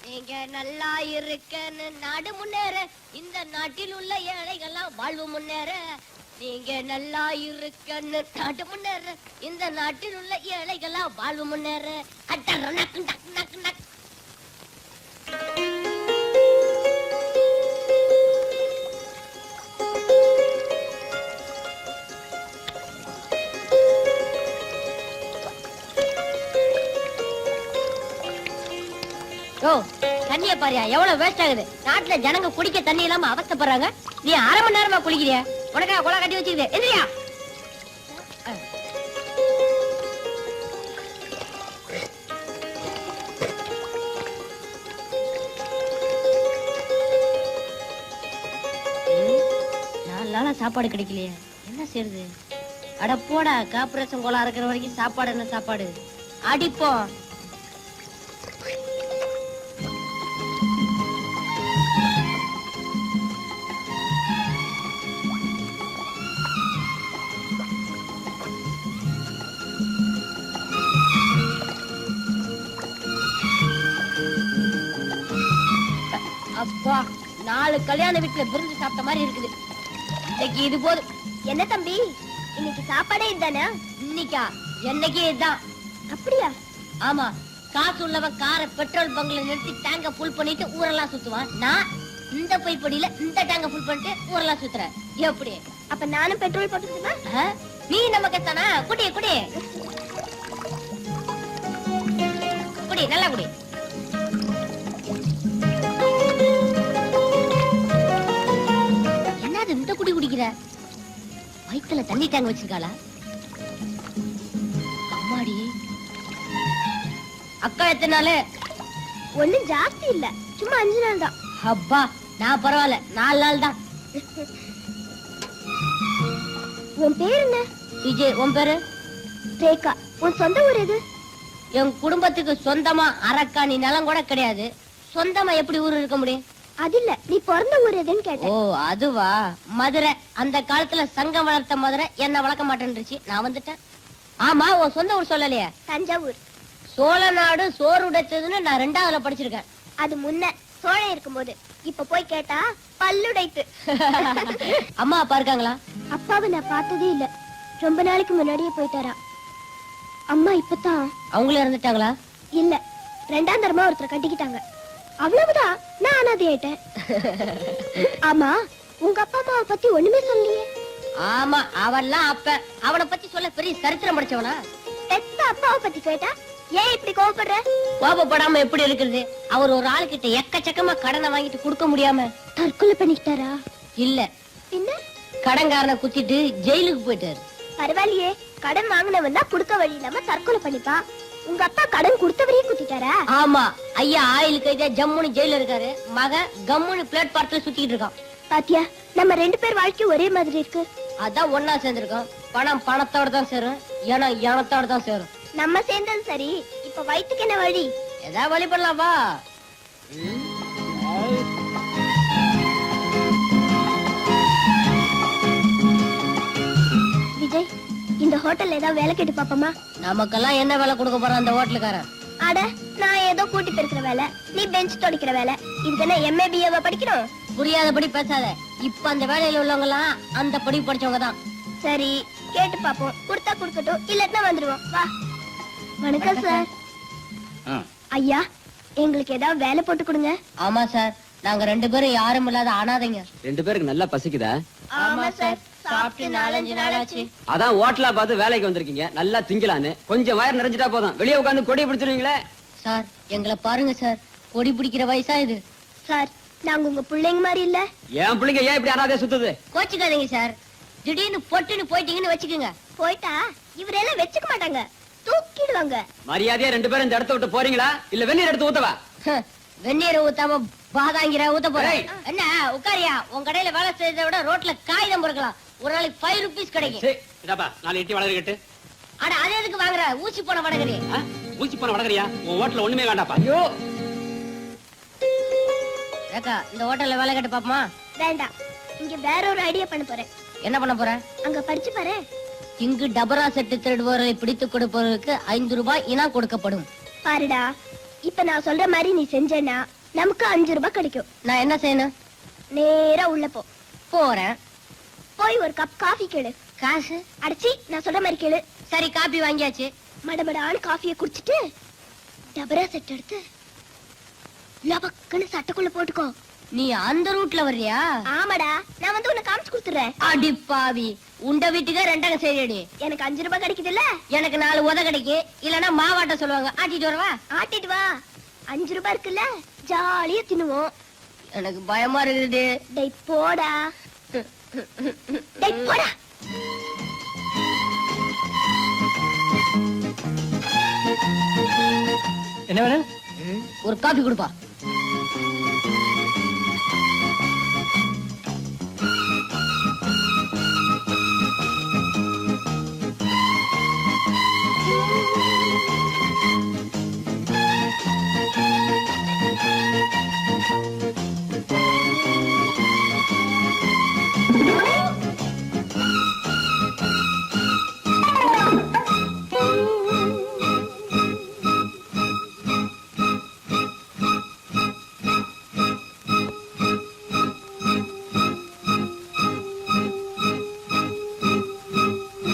நீங்க நல்லா இருக்கன்னு நாடு முன்னேற, இந்த நாட்டில் உள்ள ஏழைகள்லாம் வாழ்வு முன்னேற. நீங்க நல்லா இருக்கன்னு நாடு முன்னேற, இந்த நாட்டில் உள்ள ஏழைகள்லாம் வாழ்வு முன்னேற. அட்டர் நக்கு நக்கு நக்கு நக்கு. ஓ, தண்ணிய பாரியா எவ்வளவு வேஸ்ட் ஆகுது. நாட்டுல ஜனங்க குடிக்க தண்ணி இல்லாம அவஸ்தைப்படுறாங்க. நீ அரை மணி நேரமா குளிக்கிறிய. உனக்கா குளா கட்டி வச்சுக்குது. எந்திரியா. நாலு நாளா சாப்பாடு கிடைக்கலையே, என்ன செய்யுது? அட போடா, கார்பரேஷன் கோலா இருக்கிற வரைக்கும் சாப்பாடு என்ன சாப்பாடு அடிப்போம். அப்பா, 4 கல்யாண வீட்டுல விருந்து சாப்பிட்ட மாதிரி இருக்குது. இன்னைக்கு இது போதும். என்ன தம்பி, இன்னைக்கு சாப்பாடே இதுதானா? இன்னைக்கா? என்னைக்கே இதுதான். அப்படியா? ஆமா, காசு உள்ளவன் காரை பெட்ரோல் பங்க்ல நிறுத்தி டேங்க ஃபுல் பண்ணிட்டு ஊரெல்லாம் சுத்துவான். நான் இந்த பைப்படியில இந்த டேங்க ஃபுல் பண்ணிட்டு ஊரெல்லாம் சுத்துறேன். எப்படி? அப்ப நானும் பெட்ரோல் போட்டுருந்தா? நீ நம்ம கத்தானா? குடி குடி குடி, நல்லா குடி. என்னது இந்த குடி குடிக்கிற? வயித்துல தண்ணி டேங்க் வச்சிருக்காளா? அம்மாடி, அக்கா எத்தனை நாள்? ஒண்ணும் ஜாஸ்தி இல்ல, சும்மா 5 நாள் தான். அப்பா, நான் பரவாயில்ல, 4 நாள் தான். உன் பேர் என்ன? விஜய். உன் பேரு? ரேகா. உன் சொந்த ஊர் எது? என் குடும்பத்துக்கு சொந்தமா அரக்காணி நிலம் கூட கிடையாது. சொந்தமா எப்படி ஊர் இருக்க முடியும்? அது இல்ல, நீ பிறந்த ஊர் எதுன்னு கேட்டேன். ஓ, அதுவா? மதுரை. அந்த காலத்துல சங்கம் வளர்த்த மதுரை என்ன வளர்க்க மாட்டேன்னுச்சு, நான் வந்துட்டேன். ஆமா, உன் சொந்த ஊர் சொல்லலையே? தஞ்சாவூர். சோழ நாடு சோறு உடைத்ததுன்னு நான் 2ஆவதுல படிச்சிருக்கேன். அது முன்ன சோழன் இருக்கும்போது. இப்ப போய் கேட்டா பல்லுடைத்து. அம்மா அப்பா இருக்காங்களா? அப்பாவை நான் பார்த்ததே இல்ல, ரொம்ப நாளைக்கு முன்னாடியே போயிட்டாரா. அம்மா இப்பதான். அவங்களும் இறந்துட்டாங்களா? இல்ல, 2ஆம் தரமா ஒருத்தர் கட்டிக்கிட்டாங்க, அவ்வளவுதான். நான் அனாதை ஆயிட்டேன். ஆமா, உங்க அப்பா அம்மாவை பத்தி ஒண்ணுமே சொல்லலையே. ஆமா, அவன்லாம் அப்ப அவனை பத்தி சொல்ல பெரிய சரித்திரம் படிச்சவனா? பெத்த அப்பாவை பத்தி கேட்டா ஏன் இப்படி கோவப்படுற? கோபப்படாம எப்படி இருக்கிறது? அவர் ஒரு ஆளுகிட்ட எக்கச்சக்கமா கடனை வாங்கிட்டு கொடுக்க முடியாம தற்கொலை பண்ணிக்கிட்டாரா? இல்ல, பின்ன கடன்காரனை குத்திட்டு ஜெயிலுக்கு போயிட்டாரு. பரவாயில்லையே, கடன் வாங்கினவன் தான் குடுக்க வழி இல்லாம தற்கொலை பண்ணிப்பா. உங்க அப்பா கடன் கொடுத்தவரையும் குத்திட்டாரா? ஆமா, ஐயா ஆயில் கைதா ஜம்முன்னு ஜெயில இருக்காரு. மக கம்முன்னு பிளேட்பாரத்துல சுத்திட்டு இருக்கான். பாத்தியா, நம்ம 2 பேர் வாழ்க்கை ஒரே மாதிரி இருக்கு. அதான் ஒன்னா சேர்ந்திருக்கோம். பணம் பணத்தோட தான் சேரும், ஏனம் ஏனத்தோட தான் சேரும். நம்ம சேர்ந்தது சரி, இப்ப வயிற்றுக்கு என்ன வழி? ஏதா வழி பண்ணலாம் வா. விஜய், இந்த ஹோட்டல்ல ஏதாவது வேலை கேட்டு பாப்போமா? நமக்கெல்லாம் என்ன வேலை கொடுக்க போறான் அந்த ஹோட்டலுக்காரன்? அட, நான் ஏதோ கூட்டி பெருக்கிற வேலை, நீ பெஞ்ச் துடைக்கிற வேலை. இதுக்கு என்ன MA BA படிக்கணும்? புரியாதபடி பேசாத. இப்ப அந்த வேலையில உள்ளவங்க எல்லாம் அந்த படி படிச்சவங்க தான். சரி, கேட்டு பாப்போம். கொடுத்தா கொடுக்கட்டும், இல்லன்னா வந்துருவோம். வா. வணக்கம் சார். ஐயா, எங்களுக்கு ஏதாவது வேலை போட்டு கொடுங்க. ஆமா சார், நாங்க 2 பேரும் யாரும் இல்லாத அனாதைங்க. 2 பேருக்கு நல்லா பசிக்குதா? ஆமா சார், சாப்பிட்டு 4-5 நாள் ஆச்சு. அதான் ஹோட்டலா பார்த்து வேலைக்கு வந்திருக்கீங்க, நல்லா திங்கலான்னு. கொஞ்சம் வயிறு நிறைஞ்சிட்டா போதும், வெளியே உட்காந்து கொடி பிடிச்சிருவீங்களே. சார், எங்களை பாருங்க சார், கொடி பிடிக்கிற வயசா இது. சார், நாங்க உங்க பிள்ளைங்க மாதிரி இல்ல. என் பிள்ளைங்க ஏன் இப்படி அனாதையா சுத்துது? கோச்சுக்காதீங்க சார். திடீர்னு பொட்டுன்னு போயிட்டீங்கன்னு வச்சுக்கோங்க. போயிட்டா இவரெல்லாம் வச்சுக்க மாட்டாங்க, தூக்கிடுவாங்க. மரியாதையா 2 பேரும் இந்த இடத்த விட்டு போறீங்களா, இல்ல வெந்நீர் எடுத்து ஊத்தவா? வெந்நீரை ஊத்தாம பாதாங்கிற ஊத்த போறேன். என்ன உட்காரியா? உன் கடையில வேலை செய்யறத விட ரோட்ல காகிதம் பொறுக்கலாம். ஒரு நாளைக்கு 5 ரூபீஸ் கிடைக்கும். இதப்பா 4 இட்லி வடகரி கட்டு. அட, அது எதுக்கு வாங்குற? ஊசி போன வடகரி. ஊசி போன வடகரியா? உன் ஹோட்டல்ல ஒண்ணுமே வேண்டாப்பா. ஐயோ, ஏக்கா, இந்த ஹோட்டல்ல வேலை கேட்டு பாப்போமா? வேண்டாம், இங்க வேற ஒரு ஐடியா பண்ண போறேன். என்ன பண்ண போற? அங்க படிச்சு பாரு. இங்கு டபரா செட்டு திருடுபவர்களை பிடித்துக் கொடுப்பவர்களுக்கு 5 ரூபாய் இனா கொடுக்கப்படும். பாருடா, இப்ப நான் சொல்ற மாதிரி நீ செஞ்சேன்னா நமக்கு 5 ரூபாய் கிடைக்கும். நான் என்ன செய்யணும்? நேரா உள்ள போ. போறேன். போய் ஒரு கப் காஃபி கேளு. காசு? அடிச்சி நான் சொல்ற மாதிரி கேளு. சரி, காபி வாங்கியாச்சு. மடமடான்னு காஃபியை குடிச்சிட்டு டபரா செட் எடுத்து லபக்குன்னு சட்டைக்குள்ள போட்டுக்கோ. நீ அந்த ரூட்ல வர்றியா? ஆமாடா, நான் வந்து உன்னை காமிச்சு கொடுத்துறேன். அடி பாவி, உண்ட வீட்டுக்கு ரெண்டங்க சரிடி. எனக்கு 5 ரூபாய் கிடைக்குதுல்ல? எனக்கு 4 உத கிடைக்கும். இல்லன்னா மாவாட்ட சொல்லுவாங்க, ஆட்டிட்டு வரவா? ஆட்டிட்டு வா. 5 ரூபாய் இருக்குல்ல, ஜாலியா தின்னுவோம். எனக்கு பயமா இருக்குது. டேய் போடா. டேய் போடா. என்ன வேணும்? ஒரு காபி கொடுப்பா.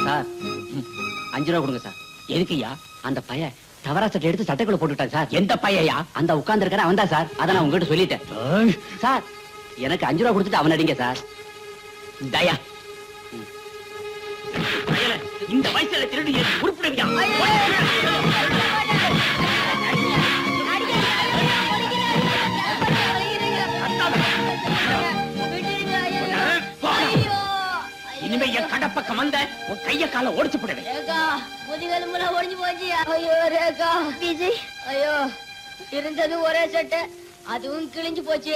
சார் 5 ரூபா கொடுங்க சார். எதுக்குயா? அந்த பையன் தவறா சட்டை எடுத்து சட்டைக்குள்ள போட்டுட்டான் சார். எந்த பையயா? அந்த உட்கார்ந்து இருக்கிற அவன் தான் சார். அதை நான் உங்ககிட்ட சொல்லிட்டேன் சார். எனக்கு 5 ரூபா கொடுத்துட்டு அவன் அடிங்க சார். தயா, இந்த வயசுல திருடி உருப்பிடுவியா? இனிமே என் கடப்பக்கம் வந்த உன் கைய கால ஒடிச்சு போடுவேன். ரேகா, முதுகெலும்புலாம் ஒடிஞ்சு போச்சு. ஐயோ ரேகா. விஜய், ஐயோ, இருந்தது ஒரே சட்டை, அதுவும் கிழிஞ்சு போச்சு.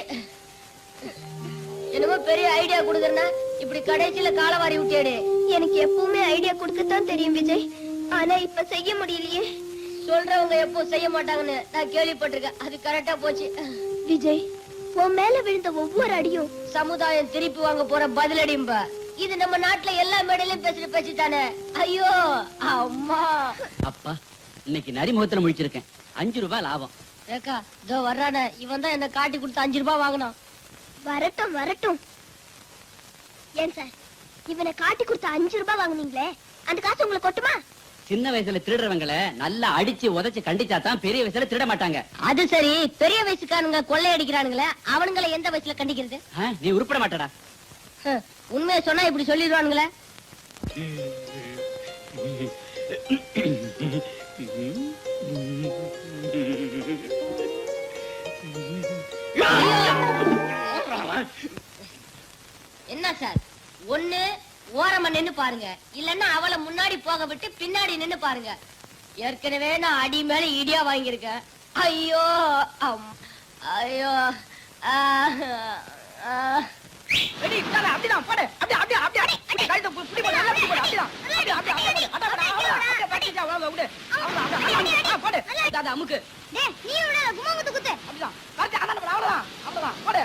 என்னமோ பெரிய ஐடியா கொடுக்கறனா இப்படி கடைசியில காலவாரி விட்டேடு. எனக்கு எப்பவுமே ஐடியா கொடுக்கத்தான் தெரியும் விஜய், ஆனா இப்ப செய்ய முடியலையே. சொல்றவங்க எப்போ செய்ய மாட்டாங்கன்னு நான் கேள்விப்பட்டிருக்கேன். அது கரெக்டா போச்சு. விஜய், உன் மேல விழுந்த ஒவ்வொரு அடியும் சமுதாயம் திருப்பி வாங்க போற பதிலடிம்பா. இது நம்ம நாட்டுல எல்லா மேடையிலும் பேசுற பேச்சு தானே. ஐயோ அம்மா. அப்பா, இன்னைக்கு நரிமுகத்துல முடிச்சிருக்கேன். 5 ரூபாய் லாபம். ரேகா, இதோ வர்றானே, இவன் தான் என்ன காட்டி கொடுத்து 5 ரூபாய் வாங்கினான். வரட்டும் வரட்டும். ஏன் சார், இவனை காட்டி கொடுத்த 5 ரூபாய் வாங்குனீங்களே, அந்த காசு உங்களுக்கு கொட்டுமா? சின்ன வயசுல திருடுறவங்களை நல்லா அடிச்சு உதைச்சு கண்டிச்சா தான் பெரிய வயசுல திருட மாட்டாங்க. அது சரி, பெரிய வயசுக்காரங்க கொள்ளை அடிக்கிறானுங்களே, அவனுங்களை எந்த வயசுல கண்டிக்கிறது? நீ உருப்பட மாட்டடா. உண்மையை சொன்னா இப்படி சொல்லிடுவானுங்களே. என்ன சார், ஒண்ணு ஓரமா நின்னு பாருங்க, இல்லன்னா அவளை முன்னாடி போக விட்டு பின்னாடி நின்னு பாருங்க. ஏற்கனவே நான் அடி மேல இடியா வாங்கியிருக்கேன். ஐயோ ஐயோ. அப்படிதான் போடு. அப்படி அப்படி அப்படி அப்படி கழுத்தை புடி போடு. நல்லா புடி போடு. அப்படிதான். அப்படி அப்படி அப்படி அட அட அப்படியே பட்டிச்சா வாங்க விடு. அவ்வளவுதான். போடு. அத அமுக்கு. டேய், நீ விடாத, கும்மா குத்து குத்து. அப்படிதான். கரெக்ட். அவ்வளவுதான். அவ்வளவுதான். போடு.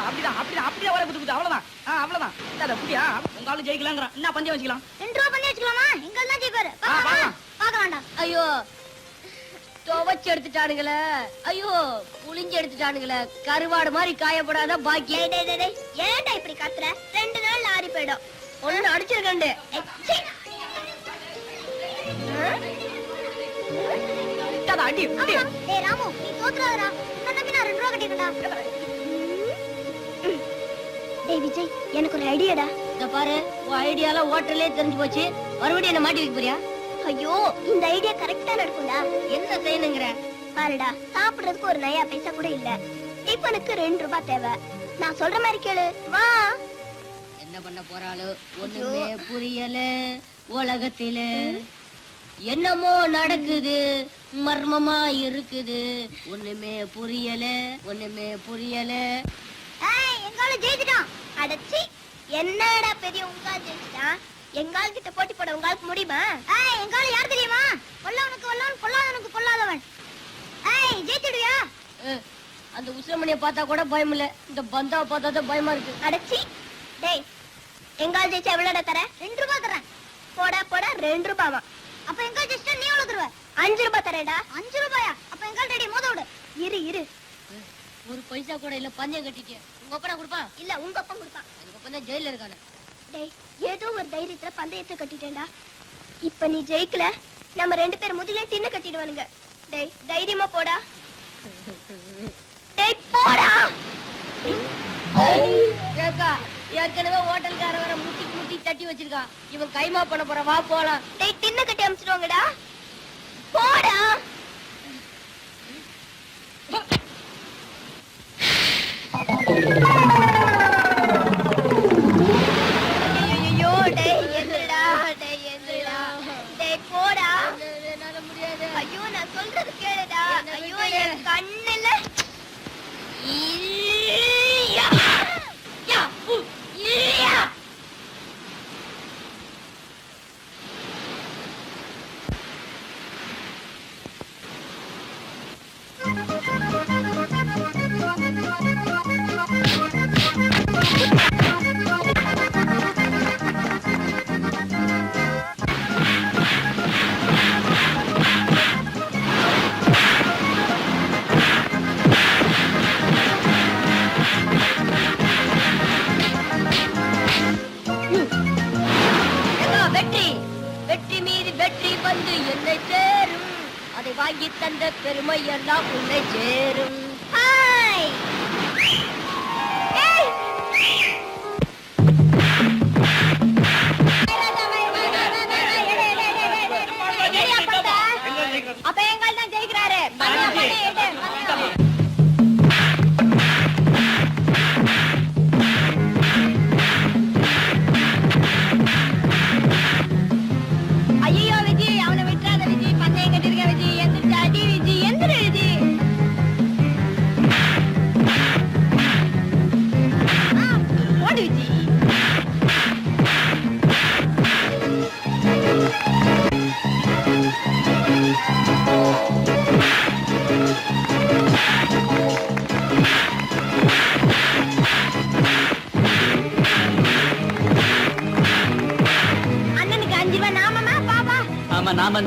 அப்படிதான். அப்படிதான். அப்படியே வர குத்து குத்து. அவ்வளவுதான். அவ்வளவுதான். அத புடியா. உங்க ஆளு ஜெயிக்கலாம்ங்கறான். என்ன பந்தயம் வச்சுக்கலாம்? 2 ரூபாய் பண்ணி வச்சுக்கலாமா? எங்க தான் ஜெயிப்பாரு. பார்க்கலாம். பார்க்கலாம்டா. ஐயோ, துவைச்சு எடுத்துட்டானுங்களே. ஐயோ, புளிஞ்சு எடுத்துட்டானுங்களே. கருவாடு மாதிரி காயப்படாத பாக்கி. டேய் டேய் டேய், ஏன்டா இப்படி கத்துற? 2 நாள்ல ஆறி போய்டும். ஒண்ணு அடிச்சிருக்கேன். அடி அடி. டேய் ராமு, நீ தோத்துறாதடா. நான் நம்பி நான் 2 ரூபாய் கட்டிட்டேன்டா. டேய் விஜய், எனக்கு ஒரு ஐடியாடா. இத பாரு, உன் ஐடியால ஹோட்டல்லே தெரிஞ்சு போச்சு. மறுபடியும் என்ன மாட்டி வைக்க போறியா? ஐயோ, இந்த ஐடியா கரெக்ட்டா நடக்கும்டா. என்ன செய்யணுங்கிற? பாருடா, சாப்பிடுறதுக்கு ஒரு நயா பைசா கூட இல்ல. டிஃபனுக்கு 2 ரூபாய் தேவை. நான் சொல்ற மாதிரி கேளு, வா. என்ன பண்ண போறாளோ ஒண்ணுமே புரியல. உலகத்தில என்னமோ நடக்குது, மர்மமா இருக்குது. ஒண்ணுமே புரியல, ஒண்ணுமே புரியல. ஏய், எங்கால ஜெயிச்சிட்டான். அடச்சி, என்னடா பெரிய உங்கால் ஜெயிச்சிட்டான். எங்கால் கிட்ட போட்டி போட உங்களுக்கு முடியுமா? ஏய், எங்கால யார் தெரியுமா? கொல்லவனுக்கு கொல்லவன், கொல்லாதவனுக்கு கொல்லாதவன். ஏய், ஜெயிச்சிடுவியா? அந்த உசிரமணியை பார்த்தா கூட பயம் இல்ல, இந்த பந்தாவை பார்த்தா தான் பயமா இருக்கு. அடச்சி, டேய், எங்கால் ஜெயிச்சா எவ்வளோடா தர? 2 ரூபாய் தரேன். போடா போடா, 2 ரூபாவா? அப்ப எங்கால் ஜெயிச்சிட்டா நீ எவ்வளவு தருவ? 5 ரூபாய் தரேடா. 5 ரூபாயா? அப்ப எங்கால் ரெடி மோத விடு. இரு ஒரு பைசா கூட இல்ல, பந்தயம் கட்டிட்டு உங்க அப்பா கொடுப்பான். இல்ல உங்க அப்பா கொடுப்பான். அதுக்கு அப்பா தான் ஜெயில இருக்கானே. டேய் ஏதோ ஒரு தைரியத்துல பந்தயத்தை கட்டிட்டேன்டா. இப்ப நீ ஜெயிக்கல, நம்ம 2 பேர் முதுகுல தின்னு கட்டிடுவானுங்க. டேய் தைரியமா போடா. டேய் போடா. ஏக்கா, ஏற்கனவே ஹோட்டல்கார வர முட்டி தட்டி வச்சிருக்கான். இவன் கைமா பண்ண போற, வா போலாம். டேய் தின்னு கட்டி அமிச்சிடுவாங்கடா. போடா. ஐயோ டேய் எந்திரடா. டேய் எந்திரடா. டேய் போடா. என்னால முடியாது. ஐயோ நான் சொல்றது கேளுடா. ஐயோ என் கண்ணுல ஈயா! யா! உ! ஈயா! வெற்றி வெற்றி மீது வெற்றி வந்து என்னை சேரும். அதை வாங்கி தந்த பெருமை எல்லாம் உன்னை சேரும். ஹாய். ஏய் அப்ப எங்கால் தான் ஜெயிக்கிறாரு. ஐயோ விஜய், அவனை விட்டுறாத விஜய். பந்தயம் கட்டிருக்க விஜய். எந்திரிச்சு அடி விஜய். எந்திர விஜய். ஓடு விஜய். அண்ணனுக்கு 5 ரூபாய் நாமமா பாபா. ஆமா நாம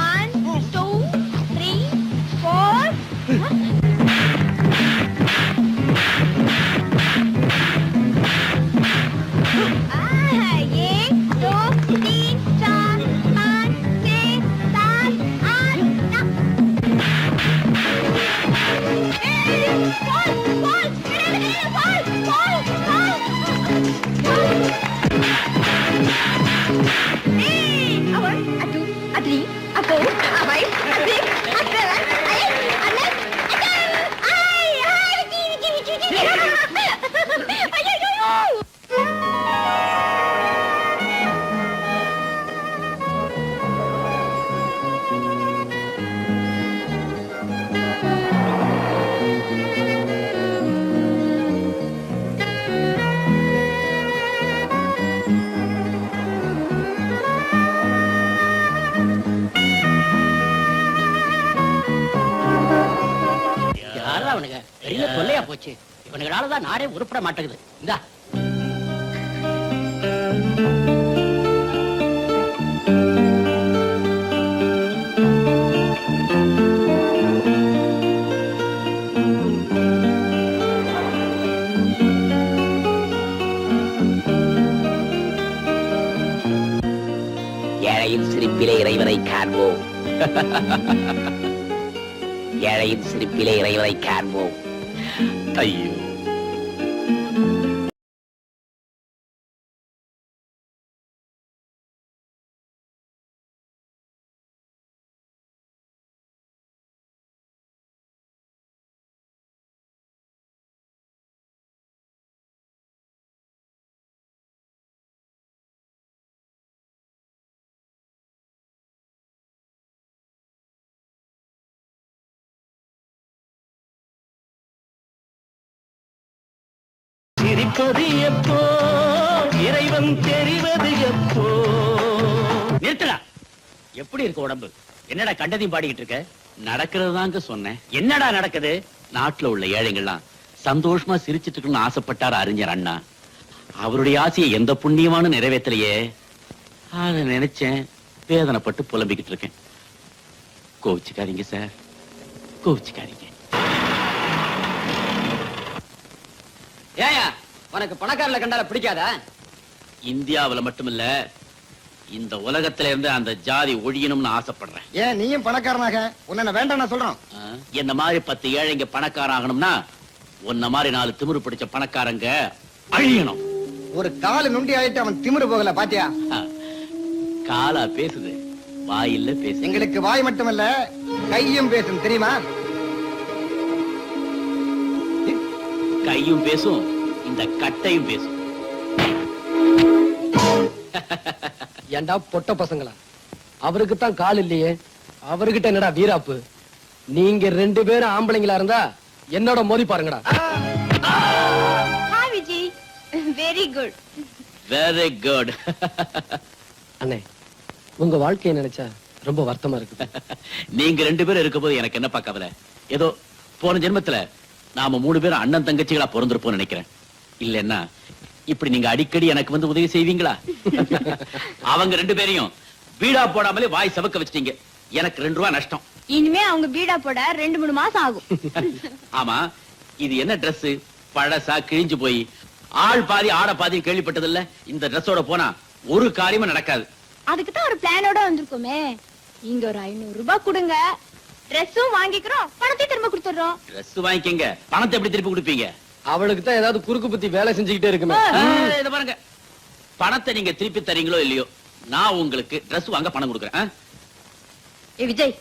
One, two, three, four. एक, दो, तीन, चार, पाँच, छह, सात, आठ, 9. அவனுங்க பெரிய தொல்லையா போச்சு. இவனுங்களாலதான் நாடே உருப்பட மாட்டேங்குது. இந்தா ஏழையின் சிரிப்பிலே இறைவனை காண்போம். ஏழையின் சிரிப்பிலே இறைவனை காண்போம். ஐயோ சிரிப்பது எப்போ, இறைவன் தெரிவது எப்போ. நிறுத்தடா. எப்படி இருக்கு உடம்பு? என்னடா கண்டதையும் பாடிக்கிட்டு இருக்க? நடக்கிறது தாங்க சொன்னேன். என்னடா நடக்குது? நாட்டுல உள்ள ஏழைங்கள்லாம் சந்தோஷமா சிரிச்சிட்டு இருக்கணும்னு ஆசைப்பட்டார் அறிஞர் அண்ணா. அவருடைய ஆசையை எந்த புண்ணியமான நிறைவேற்றலையே. அதை நினைச்சேன், வேதனைப்பட்டு புலம்பிக்கிட்டு இருக்கேன். கோவிச்சுக்காதீங்க சார், கோவிச்சுக்காதீங்க. ஏயா உனக்கு பணக்காரல கண்டால பிடிக்காதா? இந்தியாவுல மட்டுமில்ல, இந்த உலகத்துல இருந்து அந்த ஜாதி ஒழியணும்னு ஆசைப்படுறேன். ஏன் நீயும் பணக்காரனாக உன்ன வேண்டாம் நான் சொல்றோம். என்ன மாதிரி 10 ஏழைங்க பணக்காரன் ஆகணும்னா உன்ன மாதிரி 4 திமிரு பிடிச்ச பணக்காரங்க அழியணும். ஒரு காலு நுண்டி ஆயிட்டு அவன் திமிரு போகல பாத்தியா? காலா பேசுது, வாயில்ல பேசு. எங்களுக்கு வாய் மட்டுமல்ல கையும் பேசும் தெரியுமா? கையும் பேசும், இந்த கட்டையும் பேசும். ஏண்டா பொட்ட பசங்களா, அவருக்கு தான் கால் இல்லையே, அவர்கிட்ட என்னடா வீராப்பு? நீங்க 2 பேரும் ஆம்பளைங்களா இருந்தா என்னோட மோதி பாருங்கடா. Hi Vijay, very good. Very good. அண்ணே, உங்க வாழ்க்கையை நினைச்சா ரொம்ப வருத்தமா இருக்கு. நீங்க 2 பேரும் இருக்கும்போது எனக்கு என்னப்பா கவலை? ஏதோ போன ஜென்மத்துல நாம 3 பேரும் அண்ணன் தங்கச்சிகளா பிறந்திருப்போம் நினைக்கிறேன். இல்லன்னா இப்படி நீங்க அடிக்கடி எனக்கு வந்து உதவி செய்வீங்களா? அவங்க 2 பேரையும் வீடா போடாமலே வாய் சவக்க வச்சிட்டீங்க. எனக்கு 2 ரூபாய் நஷ்டம். இனிமே அவங்க பீடா போட 2-3 மாசம் ஆகும். ஆமா, இது என்ன Dress? பழசா கிழிஞ்சு போய் ஆள் பாதி ஆட பாதி கேள்விப்பட்டது இல்ல. இந்த Dressோட போனா ஒரு காரியமும் நடக்காது. அதுக்கு தான் ஒரு பிளானோட வந்திருக்கோமே. இங்க ஒரு 500 ரூபாய் கொடுங்க, Dressம் வாங்கிக்கிறோம், பணத்தை திரும்ப கொடுத்துறோம். Dress வாங்கிக்கங்க, பணத்தை எப்படி திருப்பி கொடுப்பீங்க? அவளுக்கு தான் ஏதாவது குறுக்கு புத்தி வேலை செஞ்சுக்கிட்டே இருக்குமே. இத பாருங்க, பணத்தை நீங்க திருப்பி தரீங்களோ இல்லையோ, நான் உங்களுக்கு Dress வாங்க பணம் கொடுக்குறேன். ஏ விஜய்,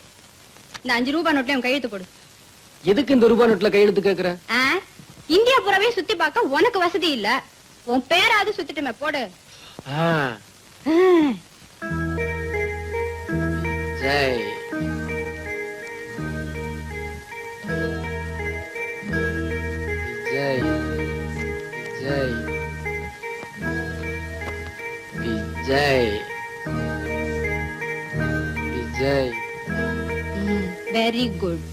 இந்த 5 ரூபாய் நோட்ல உன் கையெழுத்து போடு. எதுக்கு இந்த ரூபாய் நோட்ல கையெழுத்து கேக்குற? இந்தியா பூராவே சுத்தி பார்க்க உனக்கு வசதி இல்ல, உன் பேராவது சுத்திட்டுமே, போடு. ஜெய் ஜெய் ஜெய் விஜய் விஜய். Very good.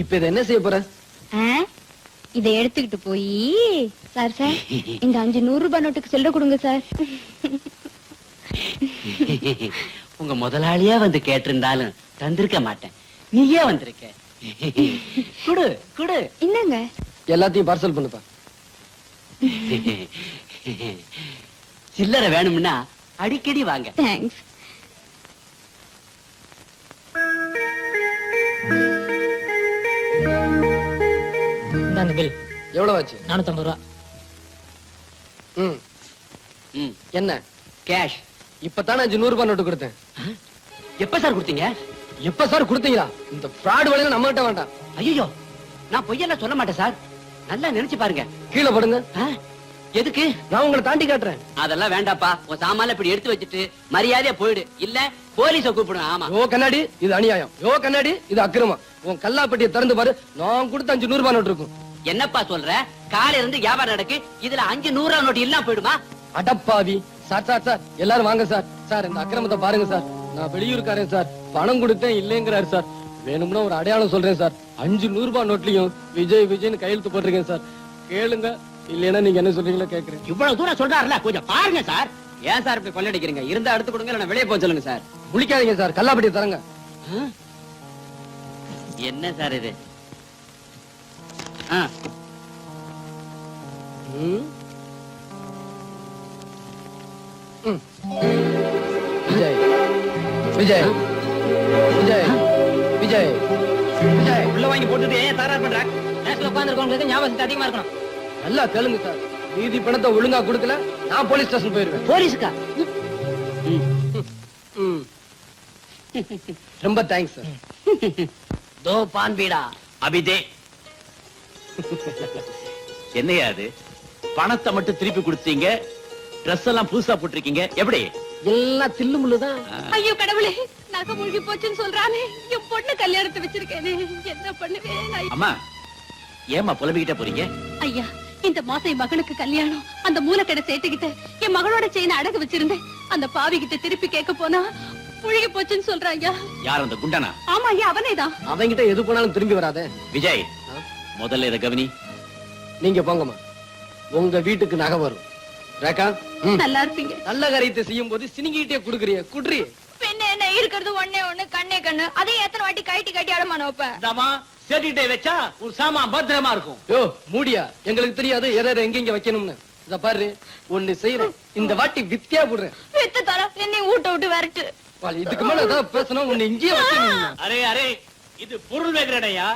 இப்ப இதை என்ன செய்ய போற? இதை எடுத்துக்கிட்டு போய், சார் சார் இந்த 500 ரூபாய் நோட்டுக்கு செல்ல கொடுங்க சார். உங்க முதலாளியா வந்து கேட்டிருந்தாலும் தந்திருக்க மாட்டேன். நீயே வந்திருக்க. குடு குடு. என்னங்க? எல்லாத்தையும் பார்சல் பண்ணுப்பா. சில்லறை வேணும்னா அடிக்கடி வாங்க. தேங்க்ஸ். இந்தாங்க பில். எவ்வளவு ஆச்சு? 450 ரூபா. என்ன கேஷ். இப்பதானே 500 ரூபாய் நோட்டு கொடுத்தேன். எப்ப சார் கொடுத்தீங்க? எப்ப சார் கொடுத்தீங்களா? இந்த ஃப்ராட் வழியில நம்ம கிட்ட வேண்டாம். ஐயோ, நான் பொய்யெல்லாம் சொல்ல மாட்டேன் சார். நல்லா நினைச்சு பாருங்க. கீழே படுங்க. எதுக்கு? நான் உங்களை தாண்டி காட்டுறேன். அதெல்லாம் வேண்டாப்பா. உன் சாமான இப்படி எடுத்து வச்சுட்டு மரியாதையா போயிடு, இல்ல போலீஸ கூப்பிடுவேன். ஆமா. யோ கண்ணாடி, இது அநியாயம். யோ கண்ணாடி, இது அக்கிரமம். உன் கல்லாப்பட்டியை திறந்து பாரு, நான் கொடுத்த 500 ரூபாய் நோட்டு இருக்கும். என்னப்பா சொல்ற? காலையில இருந்து வியாபாரம் நடக்கு, இதுல 500 நோட்டு இல்லாம போயிடுமா? அடப்பாவி. சார் சார் சார், எல்லாரும் வாங்க சார். சார் இந்த அக்கிரமத்தை பாருங்க சார். நான் வெளியூருக்காரன் சார், பணம் கொடுத்தேன் இல்லைங்கிறாரு சார். வேணும்னா ஒரு அடையாளம் சொல்றேன் சார். 500 ரூபாய் நோட்லயும் விஜய் விஜய்னு கையெழுத்து போட்டிருக்கேன் சார். கேளுங்க, இல்லைன்னா நீங்க என்ன சொல்றீங்களோ கேக்குறேன். இவ்வளவு தூரம் சொல்றாருல, கொஞ்சம் பாருங்க சார். ஏன் சார் இப்படி கொள்ளடிக்கிறீங்க? இருந்தா எடுத்து கொடுங்க, இல்ல வெளியே போக சொல்லுங்க சார். முழிக்காதீங்க சார், கல்லாப்பட்டியை தரங்க. என்ன சார் இது? விஜய் விஜய் விஜய் விஜய் விஜய். உள்ள வாங்கி போட்டுட்டு ஏன் தகராறு பண்ற? நேரத்துல உட்கார்ந்திருக்கவங்களுக்கு ஞாபகம் அதிகமா இருக்கணும். நல்லா கேளுங்க சார். மீதி பணத்தை ஒழுங்கா கொடுக்கல, நான் போலீஸ் ஸ்டேஷன் போயிருவேன். போலீஸுக்கா? ரொம்ப தேங்க்ஸ் சார். தோ பான் பீடா. அபிதே, என்னையா அது? பணத்தை மட்டும் திருப்பி கொடுத்தீங்க, Dress எல்லாம் புதுசா போட்டிருக்கீங்க. எப்படி? எல்லாம் தில்லு முள்ளுதான். ஐயோ கடவுளே, நகை மூழ்கி போச்சுன்னு சொல்றானே. என் பொண்ணு கல்யாணத்தை வச்சிருக்கேனே, என்ன பண்ணுவேன்? அம்மா, ஏமா புலம்பிக்கிட்டே போறீங்க? ஐயா, இந்த மாசம் என் மகனுக்கு கல்யாணம். அந்த மூலக்கடை சேர்த்துக்கிட்டு என் மகளோட செயினை அடகு வச்சிருந்தேன். அந்த பாவி கிட்ட திருப்பி கேட்க போனா முழுகி போச்சுன்னு சொல்றாங்க. யார் அந்த குண்டனா? ஆமா ஐயா, அவனேதான். அவங்கிட்ட எது போனாலும் திரும்பி வராதே. விஜய், முதல்ல இத கவனி. நீங்க போங்கம்மா. உங்க வீட்டுக்கு நகை வரும். ரேகா, நல்லா இருப்பீங்க. நல்ல காரியத்தை செய்யும் போது சினிங்கிட்டே குடுக்குறிய குட்ரி. பின்ன என்ன இருக்கிறது ஒண்ணே ஒண்ணு, கண்ணே கண்ணு. அதே எத்தனை வாட்டி கட்டி அடமான வைப்ப. இந்தாமா சேட்டிட்டே வச்சா ஒரு சாமான் பத்திரமா இருக்கும். யோ மூடியா, எங்களுக்கு தெரியாது எதை எங்க வைக்கணும்னு. இத பாரு, ஒண்ணு செய்யறேன். இந்த வாட்டி வித்தியா போடுறேன். வித்து தர என்னை ஊட்ட விட்டு வரட்டு. இதுக்கு மேல ஏதாவது பேசணும், உன்னை இங்கேயே வைக்கணும். அரே அரே, இது பொருள் வைக்கிற இடையா,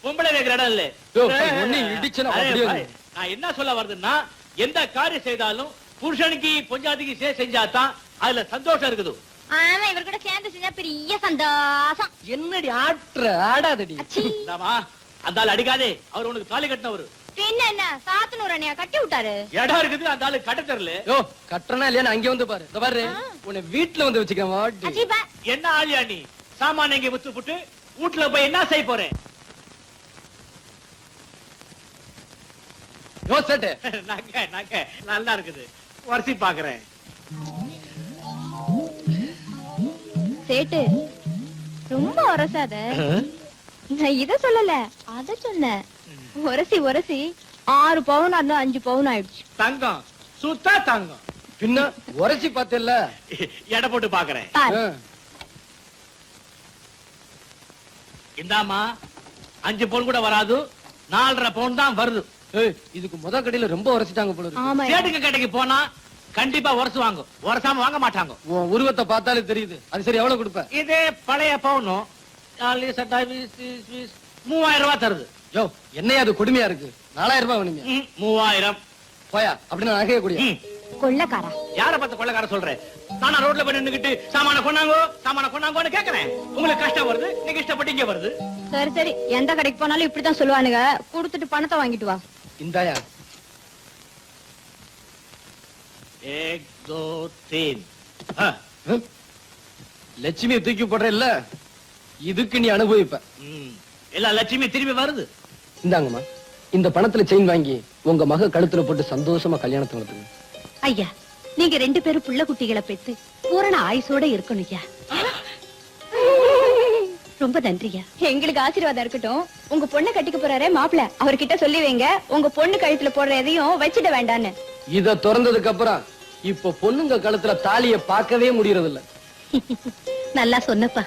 பொம்பளை வைக்கிற இடம் இல்ல. யோ, ஒண்ணு இடிச்சுனா அரே, அப்படியே பாய், நான் என்ன சொல்ல வருதுன்னா, எந்த காரியம் செய்தாலும் புருஷனுக்கு பொஞ்சாதிக்கு செஞ்சாதான் அதுல சந்தோஷம் இருக்குது. ஆமா, இவர் கூட சேர்ந்து செஞ்சா பெரிய சந்தோஷம். என்னடி ஆட்ற, ஆடாதடி. இந்தாமா, அந்த ஆள் அடிக்காதே, அவர் உனக்கு தாலி கட்டினவரு. பின்ன என்ன, சாத்தனூர் அண்ணியா கட்டி விட்டாரு. இடம் இருக்குது, அந்த ஆளு கட்ட தெரியல. யோ கட்டறனா இல்லையா, அங்க வந்து பாரு. இத பாரு, உன்னை வீட்ல வந்து வச்சுக்கிறேன் வாடி. அஜீபா, என்ன ஆளியா நீ? சாமான இங்க வித்து புட்டு வீட்டுல போய் என்ன செய்ய போறேன்? யோ சேட்டு, நகை நல்லா இருக்குது, வரிசை பாக்குறேன். சேட்டு ரொம்ப உரசாத. நான் இத சொல்லல, அத சொன்னேன். உரசி 6 பவுன் அந்த 5 பவுன் ஆயிடுச்சு. தங்கம் சுத்தா தங்கம். பின்ன உரைச்சி பார்த்தேல்ல. எடை போட்டு பாக்குறேன். பாரு. இந்தாமா 5 பவுன் கூட வராது, 4.5 பவுன் தான் வருது. ஏய், இதுக்கு முத கடையில ரொம்ப உரைச்சிட்டாங்க போல இருக்கு. ஆமா, சேட்டுக்கு கடைக்கு போனா கண்டிப்பா உரசு வாங்க, உரசாம வாங்க மாட்டாங்க. உன் உருவத்தை பார்த்தாலே தெரியுது. அது சரி, எவ்வளவு கொடுப்ப? இதே பழைய பவுனும் 3000 ரூபாய் தருது. யோ என்னையா அது கொடுமையா இருக்கு. 4000 ரூபாய் வேணுங்க. 3000. போயா, அப்படின்னா நகைய கூடிய. கொள்ளக்காரா. யார பார்த்து கொள்ளக்கார சொல்றேன்? நானா ரோட்ல போய் நின்னுகிட்டு சாமான கொண்டாங்கோன்னு கேக்குறேன். உங்களுக்கு கஷ்டம் வருது, நீங்க இஷ்டப்பட்டு இங்க வருது. சரி, எந்த கடைக்கு போனாலும் இப்படித்தான் சொல்லுவானுங்க. கொடுத்துட்டு பணத்தை வாங்கிட்டு வா. இந்தாயா. 1 2 3. லட்சுமியை தூக்கி போடுற இல்ல, இதுக்கு நீ அனுபவிப்ப. எல்லா லட்சுமி திரும்பி வருது. இந்தாங்கம்மா, இந்த பணத்துல செயின் வாங்கி உங்க மக கழுத்துல போட்டு சந்தோஷமா கல்யாணத்தை நடத்துங்க. ஐயா, நீங்க 2 பேரும் புள்ள குட்டிகளை பெத்து பூரண ஆயுசோட இருக்கணும் ஐயா. ரொம்ப நன்றியா. எங்களுக்கு ஆசீர்வாதம் இருக்கட்டும். உங்க பொண்ணு கட்டிக்க போறாரே மாப்பிள்ள, அவர்கிட்ட சொல்லி வைங்க, உங்க பொண்ணு கழுத்துல போடுற எதையும் வச்சிட வேண்டான்னு. இத திறந்ததுக்கு அப்புறம் இப்ப பொண்ணுங்க கழுத்துல தாலிய பார்க்கவே முடியறது இல்ல. நல்லா சொன்னப்பா.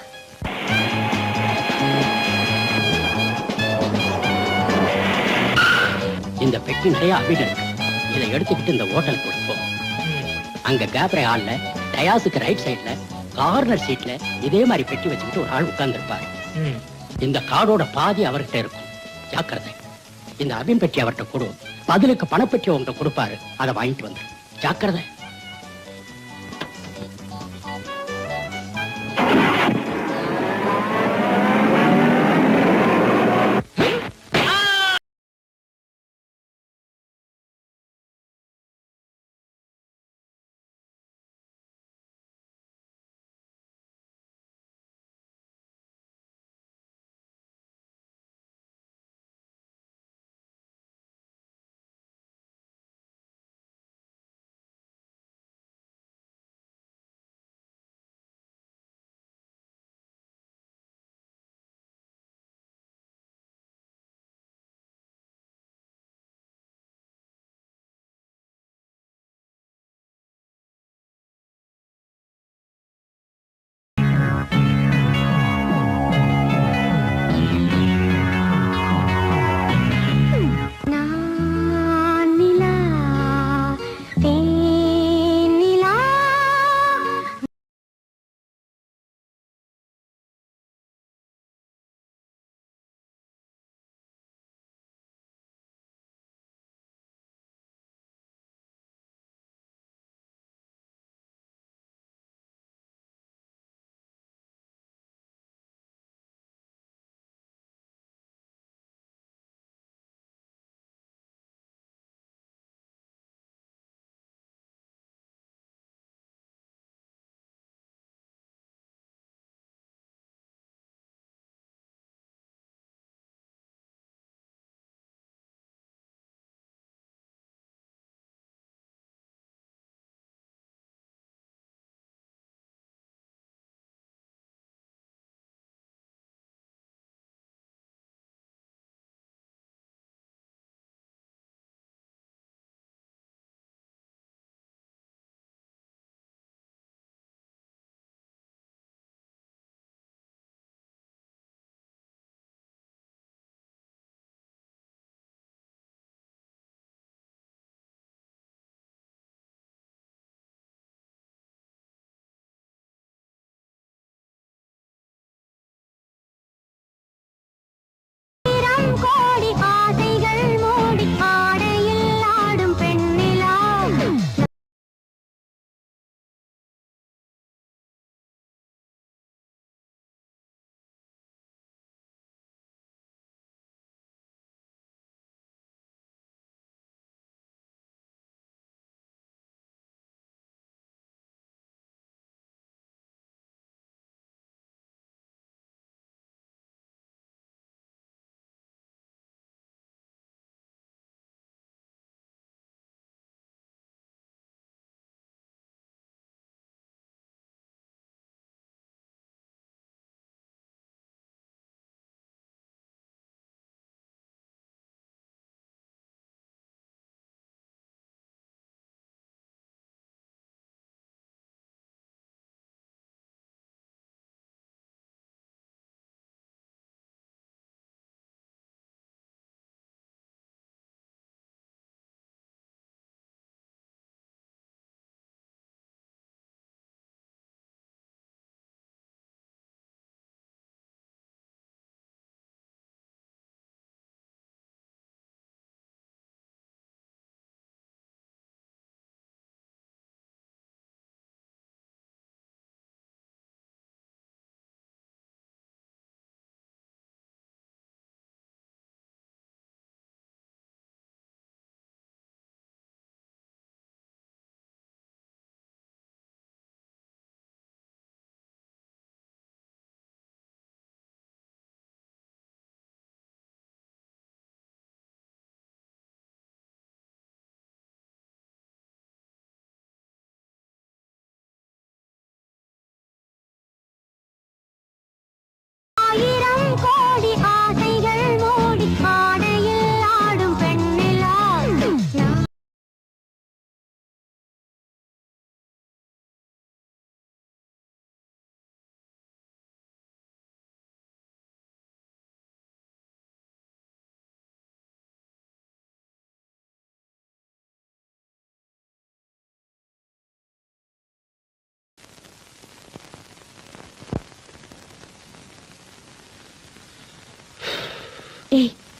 இந்த பெட்டி நிறைய அபிடம் இருக்கு. இதை எடுத்துக்கிட்டு இந்த ஹோட்டல் கொடுப்போம். அங்க கேப்ரே ஹால்ல டயாஸுக்கு ரைட் சைடுல கார்னர் சீட்ல இதே மாதிரி பெட்டி வச்சுக்கிட்டு ஒரு ஆள் உட்கார்ந்து இருப்பாரு. இந்த கார்டோட பாதி அவர்கிட்ட இருக்கும். ஜாக்கிரதை. இந்த அபின் பெட்டி அவர்கிட்ட கொடு, பதிலுக்கு பணப்பெட்டி உங்கள்கிட்ட கொடுப்பாரு. அதை வாங்கிட்டு வந்துரு. ஜாக்கிரதை.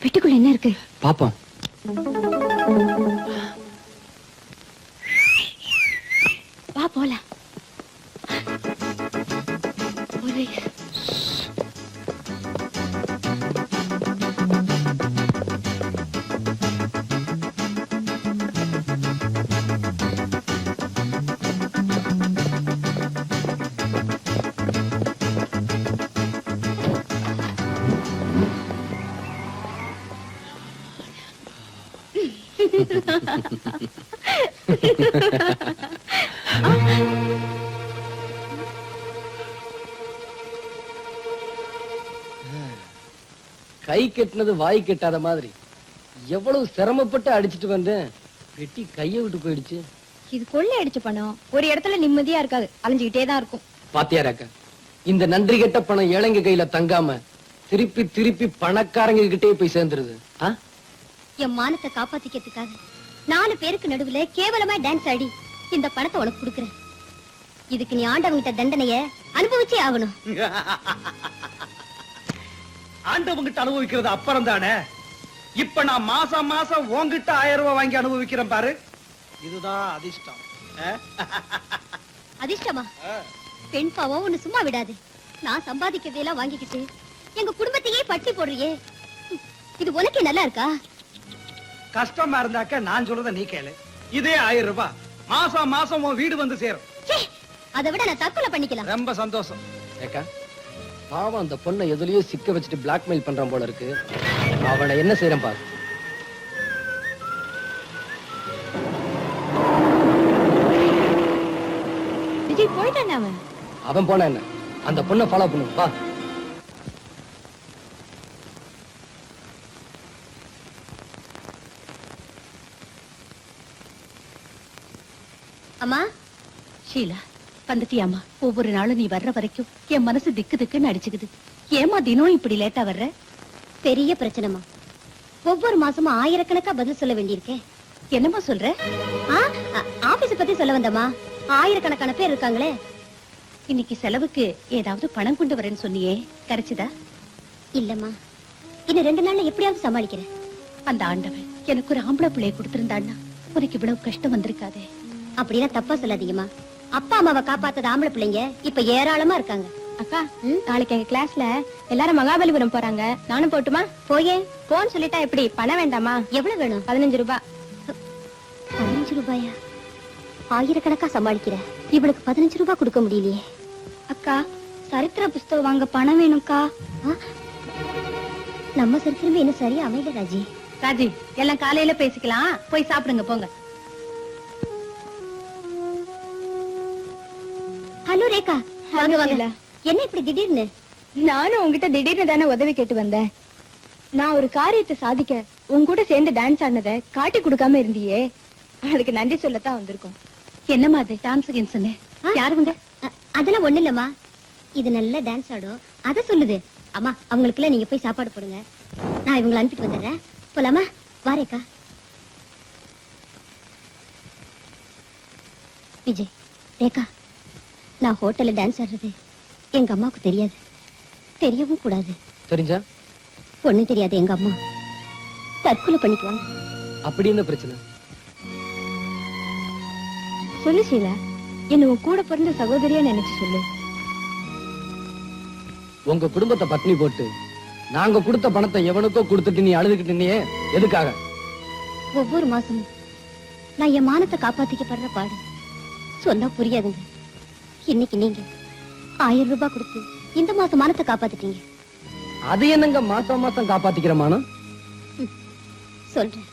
பெட்டிக்குள்ள என்ன இருக்கு? பாப்போம். வா போலாம். கை கெட்டினது வாய் கெட்டாத மாதிரி எவ்வளவு சிரமப்பட்டு அடிச்சிட்டு வந்தேன். வெட்டி கைய விட்டு போயிடுச்சு. இது கொள்ளை அடிச்ச பணம். ஒரு இடத்துல நிம்மதியா இருக்காது, அலைஞ்சுக்கிட்டே தான் இருக்கும். பாத்தியாராக்கா, இந்த நன்றி கெட்ட பணம் ஏழைங்க கையில தங்காம திருப்பி திருப்பி பணக்காரங்க கிட்டே போய் சேர்ந்துருது. என் மானத்தை காப்பாத்திக்கிறதுக்காக 4 பேருக்கு நடுவுல கேவலமா டான்ஸ் ஆடி இந்த பணத்தை உனக்கு கொடுக்கறேன். இதுக்கு நீ ஆண்டவங்கிட்ட தண்டனைய அனுபவிச்சே ஆகணும். ஆண்டவங்கிட்ட அனுபவிக்கிறது அப்புறம் தானே. இப்ப நான் மாசம் மாசம் உன்கிட்ட 1000 ரூபாய் வாங்கி அனுபவிக்கிறேன் பாரு. இதுதான் அதிர்ஷ்டம். அதிர்ஷ்டமா? பெண் பாவம் ஒண்ணு சும்மா விடாது. நான் சம்பாதிக்கிறதையெல்லாம் வாங்கிக்கிட்டு எங்க குடும்பத்தையே பட்டி போடுறியே, இது உனக்கே நல்லா இருக்கா? கஷ்டமா இருந்தாக்க நான் சொல்றத நீ கேளு. இதே 1000 ரூபாய் மாசம் மாசம் உன் வீடு வந்து சேரும். அதை விட நான் தற்கொலை பண்ணிக்கலாம். ரொம்ப சந்தோஷம். ஏக்கா, பாவம் அந்த பொண்ணை எதுலயோ சிக்க வச்சுட்டு பிளாக்மெயில் பண்றான் போல இருக்கு. அவனை என்ன செய்யறேன் பாரு. விஜய் போயிட்டான். அவன் போனா என்ன, அந்த பொண்ணை ஃபாலோ பண்ணு வா. அம்மா, ஷீலா வந்துட்டியாமா? ஒவ்வொரு நாளும் நீ வர்ற வரைக்கும் என் மனசு திக்கு திக்குன்னு அடிச்சுக்குது. ஏமா தினம் இப்படி லேட்டா வர்ற? பெரிய பிரச்சனைமா. ஒவ்வொரு மாசமும் ஆயிரக்கணக்கா பதில் சொல்ல வேண்டியிருக்கேன். என்னமா சொல்ற? ஆபீஸ் பத்தி சொல்ல வந்தம்மா. ஆயிரக்கணக்கான பேர் இருக்காங்களே. இன்னைக்கு செலவுக்கு ஏதாவது பணம் கொண்டு வரேன்னு சொன்னியே, கிடைச்சுதா? இல்லம்மா, இன்னும் 2 நாள்ல எப்படியாவது சமாளிக்கிறேன். அந்த ஆண்டவன் எனக்கு ஒரு ஆம்பளை பிள்ளைய கொடுத்திருந்தான்னா உனக்கு இவ்வளவு கஷ்டம் வந்திருக்காதே. அப்படின்னா தப்பா சொல்லாதீங்கம்மா. அப்பா அம்மாவை காப்பாத்தது ஆம்பளை பிள்ளைங்க இப்ப ஏராளமா இருக்காங்க. அக்கா, நாளைக்கு எங்க கிளாஸ்ல எல்லாரும் மகாபலிபுரம் போறாங்க. நானும் போட்டுமா? போயே. போன்னு சொல்லிட்டா எப்படி? பணம் வேண்டாமா? எவ்வளவு வேணும்? 15 ரூபாய். 15 ரூபாயா? ஆயிரக்கணக்கா சமாளிக்கிற இவளுக்கு 15 ரூபாய் கொடுக்க முடியலையே. அக்கா, சரித்திர புஸ்தகம் வாங்க பணம் வேணும்க்கா. நம்ம சரித்திரமே இன்னும் சரியா அமையல ராஜி. ராஜி, எல்லாம் காலையில பேசிக்கலாம். போய் சாப்பிடுங்க போங்க. ஹலோ ரேகா, வாங்க வாங்க. என்ன இப்படி திடீர்னு? நானும் உங்ககிட்ட திடீர்னு தானே உதவி கேட்டு வந்தேன். நான் ஒரு காரியத்தை சாதிக்க உங்க கூட சேர்ந்து டான்ஸ் ஆனதை காட்டி கொடுக்காம இருந்தியே, அதுக்கு நன்றி சொல்லத்தான் வந்திருக்கோம். என்னமா அது டான்ஸ் சொன்னேன்? யாருங்க? அதெல்லாம் ஒண்ணு இல்லம்மா. இது நல்ல டான்ஸ் ஆடும், அத சொல்லுது. அம்மா, அவங்களுக்குள்ள நீங்க போய் சாப்பாடு போடுங்க. நான் இவங்களை அனுப்பிட்டு வந்துடுறேன். போலாமா? வாரேக்கா. விஜய், ரேகா, நான் ஹோட்டல்ல டான்ஸ் ஆடுறது எங்க அம்மாவுக்கு தெரியாது, தெரியவும் கூடாது. தெரிஞ்சா? ஒண்ணும் தெரியாது. எங்க அம்மா தற்கொலை பண்ணிக்குவாங்க. அப்படி என்ன பிரச்சனை? சொல்லு ஷீலா, என்ன உன் கூட பிறந்த சகோதரியா நினைச்சு சொல்லு. உங்க குடும்பத்தை பட்னி போட்டு நாங்க கொடுத்த பணத்தை எவனுக்கோ கொடுத்துட்டு நீ அழுதுகிட்டு நீ எதுக்காக? ஒவ்வொரு மாசமும் நான் என் மானத்தை காப்பாத்திக்கப்படுற பாடு சொன்னா புரியாதுங்க. இன்னைக்கு நீங்க 1000 ரூபாய் கொடுத்து இந்த மாசம் மானத்தை காப்பாத்திட்டீங்க. அது என்னங்க மாசம் மாசம் காப்பாத்திக்கிற மானம்? சொல்றேன்.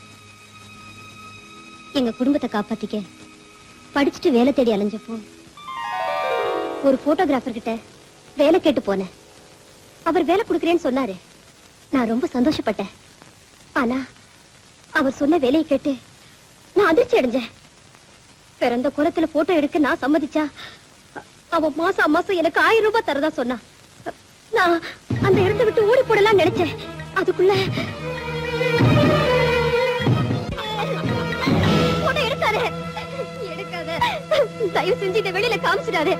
எங்க குடும்பத்தை காப்பாத்திக்க படிச்சுட்டு வேலை தேடி அலைஞ்சப்போ ஒரு போட்டோகிராஃபர் கிட்ட வேலை கேட்டு போனேன். அவர் வேலை கொடுக்கறேன்னு சொன்னாரு. நான் ரொம்ப சந்தோஷப்பட்டேன். ஆனா அவர் சொன்ன வேலையை கேட்டு நான் அதிர்ச்சி அடைஞ்சேன். பிறந்த குளத்துல போட்டோ எடுக்க நான் சம்மதிச்சா அவ மாசம் மாசம் எனக்கு 1000 ரூபாய் தரதா சொன்னா. நான் அந்த இடத்தை விட்டு ஓடி போடலாம் நினைச்சேன். அதுக்குள்ள போட்டோ எடுக்காத, தயவு செஞ்சு இதை வெளியில காமிச்சிடாரு.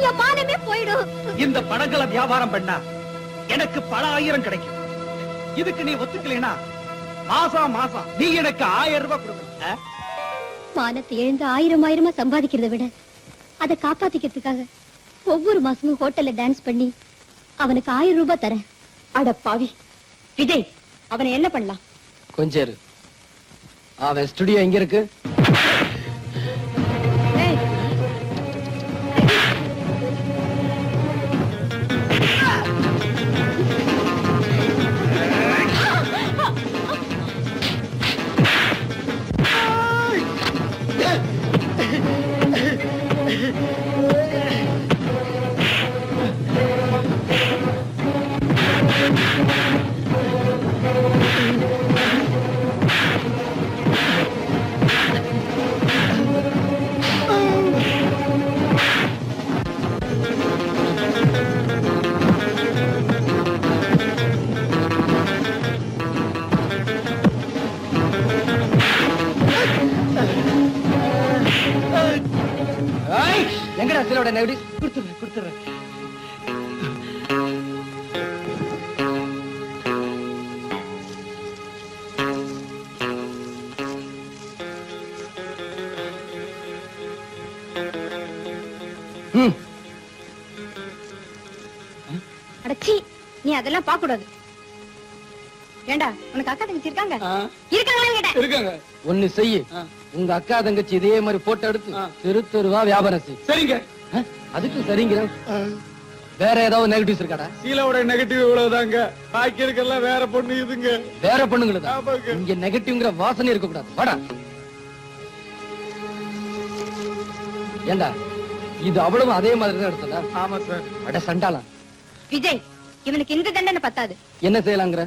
என் மானமே போயிடும். இந்த பணங்களை வியாபாரம் பண்ணா எனக்கு பல ஆயிரம் கிடைக்கும். இதுக்கு நீ ஒத்துக்கலைன்னா மாசம் மாசம் நீ எனக்கு 1000 ரூபாய் கொடுக்கணும். மானத்தை எழுந்து 1000 சம்பாதிக்கிறத விட அதை காப்பாத்திக்கிறதுக்காக ஒவ்வொரு மாசமும் ஹோட்டல்ல டான்ஸ் பண்ணி அவனுக்கு 1000 ரூபாய் தரேன். அட பாவி விஜய், அவனை என்ன பண்ணலாம்? கொஞ்சம் இரு. அவன் ஸ்டுடியோ எங்க இருக்கு? ஏய், ஏய், எங்கடா சிலோட நெகடி? கொடுத்துறேன். அடச்சி, நீ அதெல்லாம் பார்க்க கூடாது. ஏண்டா, உனக்கு அக்கா தங்கச்சி இருக்காங்க? இருக்காங்களான்னு கேட்டேன். இருக்காங்க. ஒண்ணு செய்யு. உங்க அக்கா தங்கச்சி இதே மாதிரி போட்டோ எடுத்து தெரு தெருவா வியாபாரம் செய். சரிங்க. அதுக்கு சரிங்க. வேற ஏதாவது நெகட்டிவ்ஸ் இருக்காடா? சீலாவோட நெகட்டிவ் இவ்வளவுதாங்க. பாக்கி இருக்கெல்லாம் வேற பொண்ணு இதுங்க. வேற பொண்ணுங்களுக்கு ஆமாங்க. இங்க நெகட்டிவ்ங்கிற வாசனை இருக்க கூடாது. வாடா. ஏண்டா, இது அவ்வளவு அதே மாதிரி தான் எடுத்ததா? ஆமா சார். அட சண்டாலாம். விஜய், இவனுக்கு இந்த தண்டனை பத்தாது. என்ன செய்யலாங்கிற?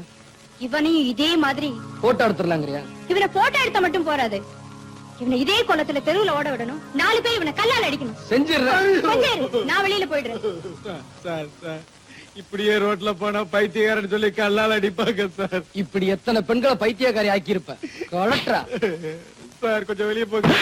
இவனையும் இதே மாதிரி போட்டோ எடுத்துடலாங்கிறியா? இவனை போட்டோ எடுத்த மட்டும் போறாது. இவனை இதே கோலத்துல தெருவுல ஓட விடணும். 4 பேர் இவனை கல்லால் அடிக்கணும். செஞ்சிடுறேன். கொஞ்சம் இரு, நான் வெளியில போயிடுறேன். சார் சார் இப்படியே ரோட்ல போனா பைத்தியக்காரன்னு சொல்லி கல்லால் அடிப்பாங்க சார். இப்படி எத்தனை பெண்களை பைத்தியக்காரி ஆக்கி இருப்ப. கலெக்டரா சார் கொஞ்சம் வெளியே போங்க.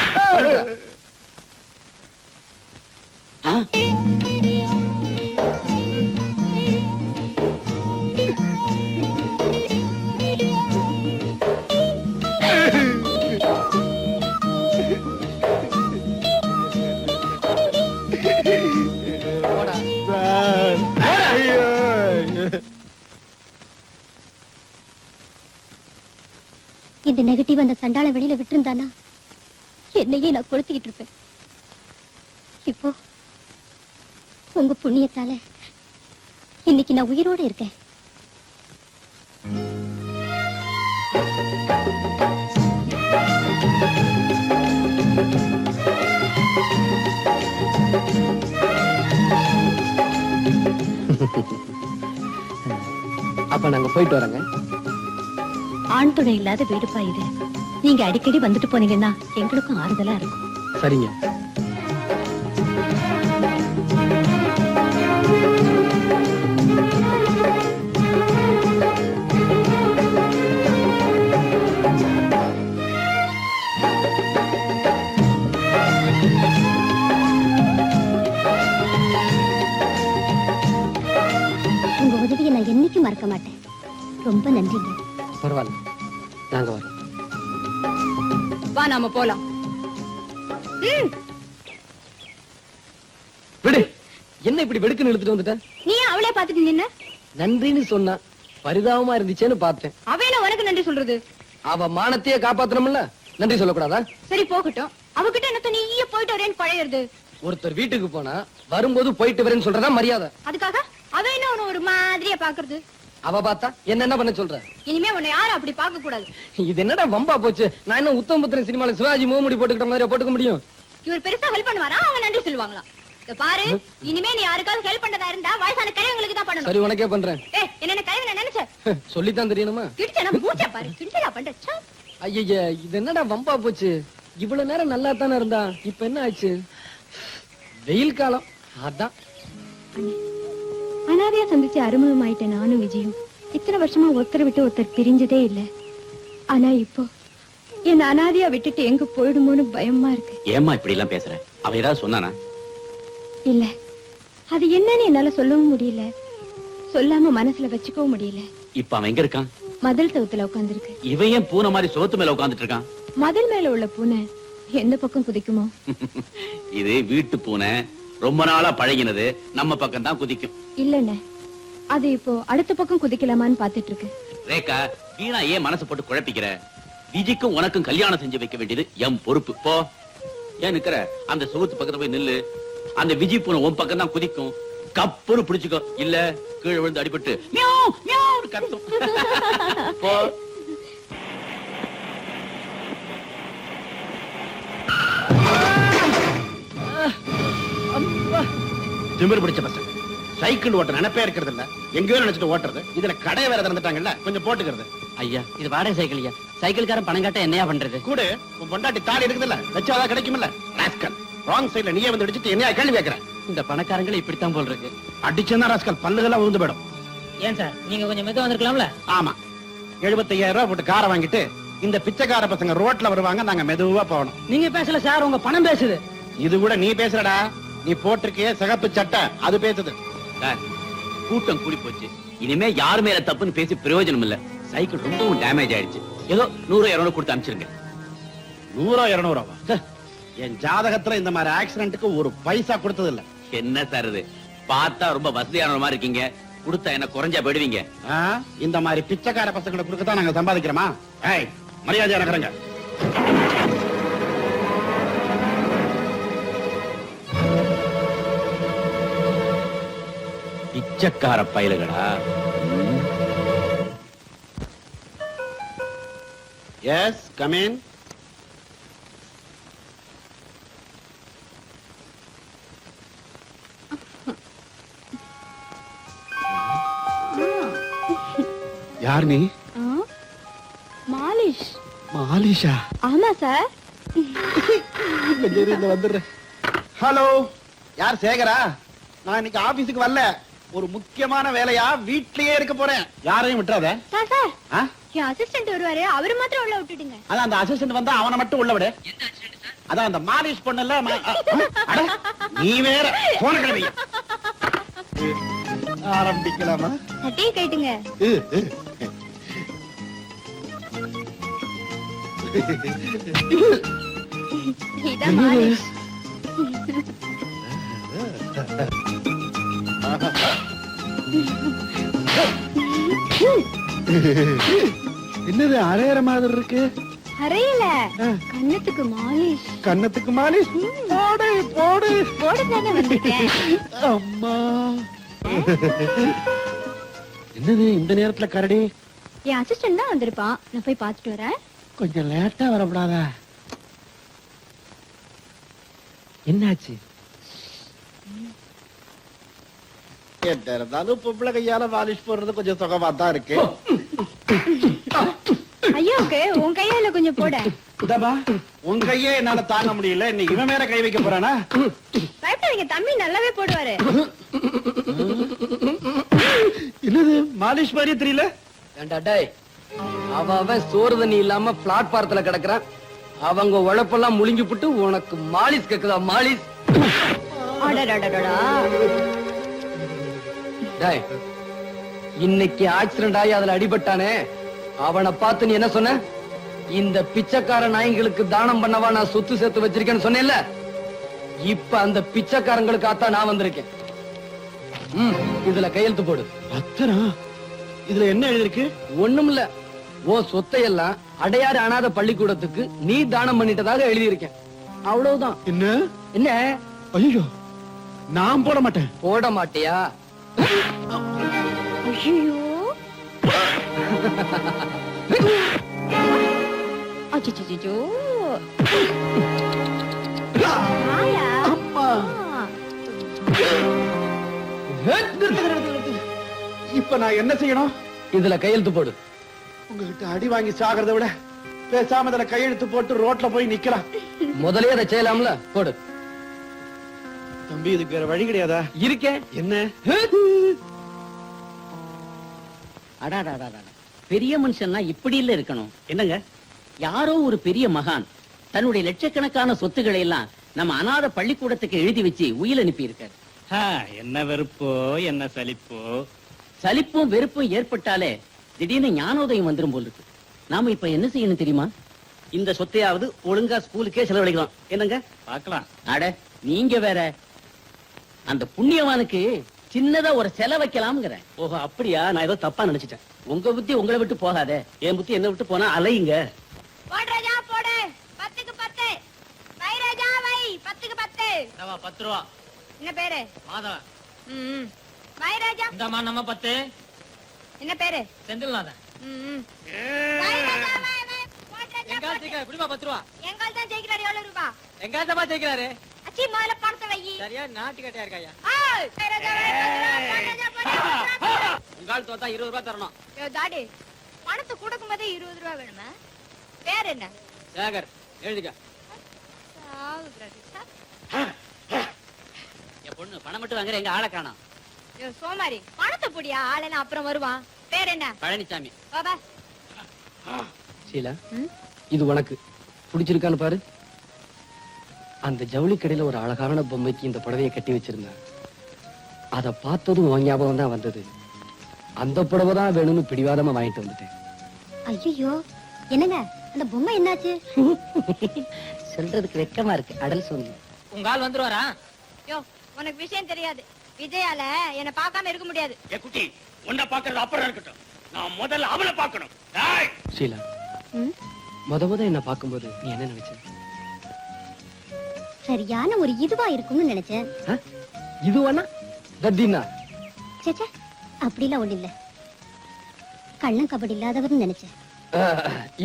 இந்த நெகட்டிவ் அந்த சண்டாள வெளியில விட்டுருந்தானா என்னையே நான் கொளுத்திக்கிட்டு இருப்பேன். இப்போ உங்க புண்ணியத்தால இன்னைக்கு நான் உயிரோட இருக்கேன். அப்ப நாங்க போயிட்டு வரோங்க. ஆண் துணை இல்லாத வீடுப்பா இது. நீங்க அடிக்கடி வந்துட்டு போனீங்கன்னா எங்களுக்கும் ஆறுதலா இருக்கும். சரிங்க. உங்க உதவியை நான் என்னைக்கும் மறக்க மாட்டேன். ரொம்ப நன்றிங்க. பரவாயில்ல, நாங்க வரோம். வா, நாம போலாம். விடு. என்ன இப்படி வெடுக்குன்னு இழுத்துட்டு வந்துட்ட? நீ ஏன் அவளே பாத்துட்டு நின்ன? நன்றின்னு சொன்னா பரிதாபமா இருந்துச்சேன்னு பார்த்தேன். அவன உனக்கு நன்றி சொல்றது? அவ மானத்தையே காப்பாத்தணும்ல, நன்றி சொல்லக்கூடாதா? சரி போகட்டும். அவகிட்ட என்ன நீயே போயிட்டு வரேன்னு பழையிறது. ஒருத்தர் வீட்டுக்கு போனா வரும்போது போயிட்டு வரேன்னு சொல்றதா மரியாதை. அதுக்காக அவ என்ன உன்னை ஒரு மாதிரியா பாக்குறது? அவ பார்த்தா என்ன பண்ண சொல்ற? இனிமே உன்னை யாரும் அப்படி பார்க்க கூடாது. இது என்னடா வம்பா போச்சு? நான் என்ன உத்தமபுத்திரன் சினிமால சிவாஜி முகமுடி போட்டுக்கிட்ட மாதிரி போட்டுக்க முடியும்? இவர் பெருசா ஹெல்ப் பண்ணுவாரா? அவங்க நன்றி சொல்லுவாங்களா? இத பாரு, இனிமே நீ யாருக்காவது ஹெல்ப் பண்றதா இருந்தா வயசான கிழவங்களுக்கு தான் பண்ணணும். சரி, உனக்கே பண்றேன். என்ன கிழவன் நினைச்ச? சொல்லித்தான் தெரியணுமா? கிடிச்சா மூச்சா பாரு, கிடிச்சா பண்ற. ஐயா, இது என்னடா வம்பா போச்சு? இவ்வளவு நேரம் நல்லா தானே இருந்தா, இப்ப என்ன ஆச்சு? வெயில் காலம் அதான். அனாதையா சந்திச்சு அறிமுகமாயிட்ட நானும் விஜயும் இத்தனை வருஷமா ஒருத்தரை விட்டு ஒருத்தர் பிரிஞ்சதே இல்ல. ஆனா இப்போ என் அனாதையா விட்டுட்டு எங்க போயிடுமோன்னு பயமா இருக்கு. ஏம்மா இப்படி எல்லாம் பேசுற? அவ ஏதாவது சொன்னானா? இல்ல, அது என்னன்னு என்னால சொல்லவும் முடியல, சொல்லாம மனசுல வச்சுக்கவும் முடியல. இப்ப அவன் எங்க இருக்கான்? மதில் தவுத்துல உட்கார்ந்திருக்கு. இவன் ஏன் பூனை மாதிரி சோத்து மேல உட்கார்ந்துட்டு இருக்கான்? மதில் மேல உள்ள பூனை எந்த பக்கம் குதிக்குமோ? இது வீட்டு பூனை, ரொம்ப நாளா பழகினது, நம்ம பக்கம் தான் குதிக்கும். இல்லண்ணே, அது இப்போ அடுத்த பக்கம் குதிக்கலாமான்னு பாத்துட்டு இருக்கு. ரேகா, வீணா ஏன் மனசு போட்டு குழப்பிக்கிற? விஜிக்கும் உனக்கும் கல்யாணம் செஞ்சு வைக்க வேண்டியது என் பொறுப்பு. போ. ஏன் நிக்கிற? அந்த சுகத்து பக்கத்துல போய் நில்லு. அந்த விஜி பூனை உன் பக்கம் தான் குதிக்கும். கப்புன்னு பிடிச்சுக்கோ, இல்ல கீழே விழுந்து அடிபட்டு மியாவ் மியாவ்னு கத்தும். போ. திமிரு பிடிச்ச பசங்க சைக்கிள் ஓட்ட நினைப்பே இருக்கிறது இல்ல, எங்கேயோ நினைச்சிட்டு ஓட்டுறது. இதுல கடை வேற திறந்துட்டாங்கல்ல, கொஞ்சம் போட்டுக்கிறது. ஐயா, இது வாடகை சைக்கிள் ஐயா. சைக்கிள்காரன் பணம் காட்ட என்னையா பண்றது? கூட உன் பொண்டாட்டி தாலி இருக்குதுல்ல, வச்சாதான் கிடைக்கும்ல. ராஸ்கல், ராங் சைடுல நீயே வந்து அடிச்சிட்டு என்னையா கேள்வி கேட்கிற? இந்த பணக்காரங்களை இப்படித்தான் போல் இருக்கு. அடிச்சா ராஸ்கல் பல்லுகள்லாம் விழுந்து போயிடும். ஏன் சார், நீங்க கொஞ்சம் மெதுவா வந்திருக்கலாம்ல? ஆமா, 75,000 ரூபாய் போட்டு காரை வாங்கிட்டு இந்த பிச்சைக்கார பசங்க ரோட்ல வருவாங்க, நாங்க மெதுவா போகணும். நீங்க பேசல சார், உங்க பணம் பேசுது. இது கூட நீ பேசுறடா, நீ போட்டிருக்கே சிகப்பு சட்டை அது பேசுது. சார், கூட்டம் கூடி போச்சு. இனிமே யார் மேல தப்புன்னு பேசி பிரயோஜனம் இல்ல. சைக்கிள் ரொம்பவும் டேமேஜ் ஆயிடுச்சு. ஏதோ 100-200 கொடுத்து அனுப்பிச்சிருங்க. 100-200 என் ஜாதகத்துல இந்த மாதிரி ஆக்சிடென்ட்க்கு ஒரு பைசா கொடுத்தது இல்ல. என்ன சார் இது? பார்த்தா ரொம்ப வசதியான மாதிரி இருக்கீங்க. கொடுத்தா என்ன குறைஞ்சா போயிடுவீங்க? இந்த மாதிரி பிச்சைக்கார பசங்களை கொடுக்கத்தான் நாங்க சம்பாதிக்கிறோமா? ஏய், மரியாதையா நடக்கிறங்க. பிச்சைக்கார பயலுகடா. S, come in. யார் நீ? மாலிஷ். மாலிஷா? ஆமா சார். கொஞ்சம் வந்துடுறேன். ஹலோ, யார்? சேகரா? நான் இன்னைக்கு ஆபீஸுக்கு வரல, ஒரு முக்கியமான வேலையா வீட்லயே இருக்க போறேன். யாரையும் விட்டுறாத. சார் சார், என் அசிஸ்டன்ட் வருவாரு, அவரு மாத்திரம் உள்ள விட்டுடுங்க. அதான் அந்த அசிஸ்டன்ட் வந்தா அவனை மட்டும் உள்ள விடு. அதான் அந்த மாலிஷ் பண்ணல. நீ வேற போன கிளம்பி ஆரம்பிக்கலாமா? சட்டையை கேட்டுங்க. இதான் மாலிஷ். என்னது அரையற மாதிரி இருக்கு? அறையில கண்ணத்துக்கு மாலிஷ். கண்ணத்துக்கு மாலிஷ்? போடு போடு போடுதானே வந்திருக்கேன். அம்மா, என்னது இந்த நேரத்துல கரடி? என் அசிஸ்டன்ட் தான் வந்திருப்பான், நான் போய் பாத்துட்டு வரேன். கொஞ்சம் லேட்டா வரக்கூடாதா? என்னாச்சு? இருந்தாலும் பொம்பளை கையால மாலிஷ் போடுறது கொஞ்சம் சுகமா தான் இருக்கு. ஐயோக்கு உன் கையால கொஞ்சம் போட. உன் கையே என்னால தாங்க முடியல, இன்னைக்கு இவன் மேல கை வைக்க போறானா? பயப்படாதீங்க, தம்பி நல்லாவே போடுவாரு. என்னது மாலிஷ் மாதிரியே தெரியல? ஏண்டா டேய், அவன் சோறு தண்ணி இல்லாம பிளாட்பாரத்துல கிடக்குறான். அவங்க உழைப்பெல்லாம் முழுங்கி புட்டு உனக்கு மாலிஷ் கேக்குதா? மாலிஷ்? டேய், இன்னைக்கு ஆக்சிடென்ட் ஆகி அதுல அடிபட்டானே, அவனை பார்த்து நீ என்ன சொன்ன? இந்த பிச்சைக்கார நாய்களுக்கு தானம் பண்ணவா நான் சொத்து சேர்த்து வச்சிருக்கேன்னு சொன்னேன்ல, இப்ப அந்த பிச்சைக்காரங்களுக்காக நான் வந்திருக்கேன். இதுல கையெழுத்து போடு. அத்தரா, இதுல என்ன எழுதிருக்கு? ஒண்ணும் இல்ல, ஓ சொத்தையெல்லாம் அடையாறு அனாதை பள்ளிக்கூடத்துக்கு நீ தானம் பண்ணிட்டதாக எழுதியிருக்கேன். அவ்வளவுதான். என்ன என்ன? ஐயோ, நான் போட மாட்டேன். போட மாட்டியா? ஐயோ, அச்சச்சோ, அம்மா, இப்ப நான் என்ன செய்யணும்? இதுல கையெழுத்து போடு. உங்ககிட்ட அடி வாங்கி சாகிறத விட பேசாம இதுல கையெழுத்து போட்டு ரோட்ல போய் நிக்கலாம். முதலே அதை செய்யலாம்ல, போடு. தம்பி, இதுக்கு வேற வழி கிடையாதா? இருக்கேன். என்ன? அடாடாடாடா, பெரிய மனுஷன்னா இப்படி இல்ல இருக்கணும். என்னங்க? யாரோ ஒரு பெரிய மகான் தன்னுடைய லட்சக்கணக்கான சொத்துக்களை எல்லாம் நம்ம அநாத பள்ளிக்கூடத்துக்கு எழுதி வச்சு உயில் அனுப்பி இருக்காரு. என்ன வெறுப்போ, என்ன சலிப்போ? சலிப்பும் வெறுப்பும் ஏற்பட்டாலே திடீர்னு ஞானோதயம் வந்துரும் போல் இருக்கு. நாம இப்ப என்ன செய்யணும் தெரியுமா? இந்த சொத்தையாவது ஒழுங்கா ஸ்கூலுக்கே செலவழிக்கலாம். என்னங்க? பார்க்கலாம். அட நீங்க வேற, அந்த புண்ணியவானுக்கு சின்னதா ஒரு செலை வைக்கலாம்ங்கிற. ஓஹோ அப்படியா? நான் ஏதோ தப்பா நினைச்சிட்டேன். உங்க புத்தி உங்களை விட்டு போகாதே. என் புத்தி என்ன விட்டு போனா அலையுங்க. போடு ராஜா போடு. 10க்கு 10. வை ராஜா வை. 10க்கு 10. 10 ரூபா. என்ன பேரு? மாதவன். ம். வை ராஜா. இந்தம்மா நம்ம 10. என்ன பேரு? செந்தில்நாதன். ம். வை ராஜா வை வை. போடு ராஜா. எங்கால் ஜெயிக்கிறாரு. குடிமா 10 ரூபா. எங்கால் தான் ஜெயிக்கிறாரு. எவ்வளவு ரூபா? எங்கால் தான் ஜெயிக்கிறாரு. அச்சி முதல்ல பணத்தை வை. சரியா நாட்டு கட்டையா இருக்காயா? ஏய் வை ராஜா வை. 10 ரூபா. போடு ராஜா. உங்கால் தோத்தா 20 ரூபாய் தரணும். யோ தாடி. பணத்தை கொடுக்கும்போதே 20 ரூபா வேணுமா? பேர் என்ன? சேகர் எழுதிக்க. சாவு பிரதீஷா. என் பொண்ணு பணம் மட்டும் வாங்குற, எங்க ஆளை காணோம். யோ சோமாரி. பணத்தை புடியா. ஆளெல்லாம் அப்புறம் வருவான். பேர் என்ன? பழனிசாமி. பாபா. ஷீலா, இது உனக்கு பிடிச்சிருக்கான்னு பாரு. அந்த ஜவுளி கடையில ஒரு அழகான பொம்மைக்கு இந்த புடவையை கட்டி வச்சிருந்தேன். அத பார்த்ததும் உன் ஞாபகம் தான் வந்தது. அந்த புடவை தான் வேணும்னு பிடிவாதமா வாங்கிட்டு வந்துட்டேன். ஐயோ என்னங்க அந்த பொம்மை என்னாச்சு? சொல்றதுக்கு வெக்கமா இருக்கு. அடல் சொல்லு. உங்க ஆள் வந்துருவாரா? யோ உனக்கு விஷயம் தெரியாது. விஜயால என்ன பார்க்காம இருக்க முடியாது. ஏ குட்டி, உன்னை பாக்குறது அப்புறம் இருக்கட்டும். நான் முதல்ல அவளை பார்க்கணும். ஷீலா, முத என்ன பார்க்கும்போது நீ என்ன நினைச்ச? சரியான ஒரு இதுவா இருக்கும்னு நினைச்சேன். இதுவானா தத்தினா? சேச்சே அப்படிலாம் ஒண்ணு இல்ல. கள்ளம் கபடி இல்லாதவர்னு நினைச்சேன்.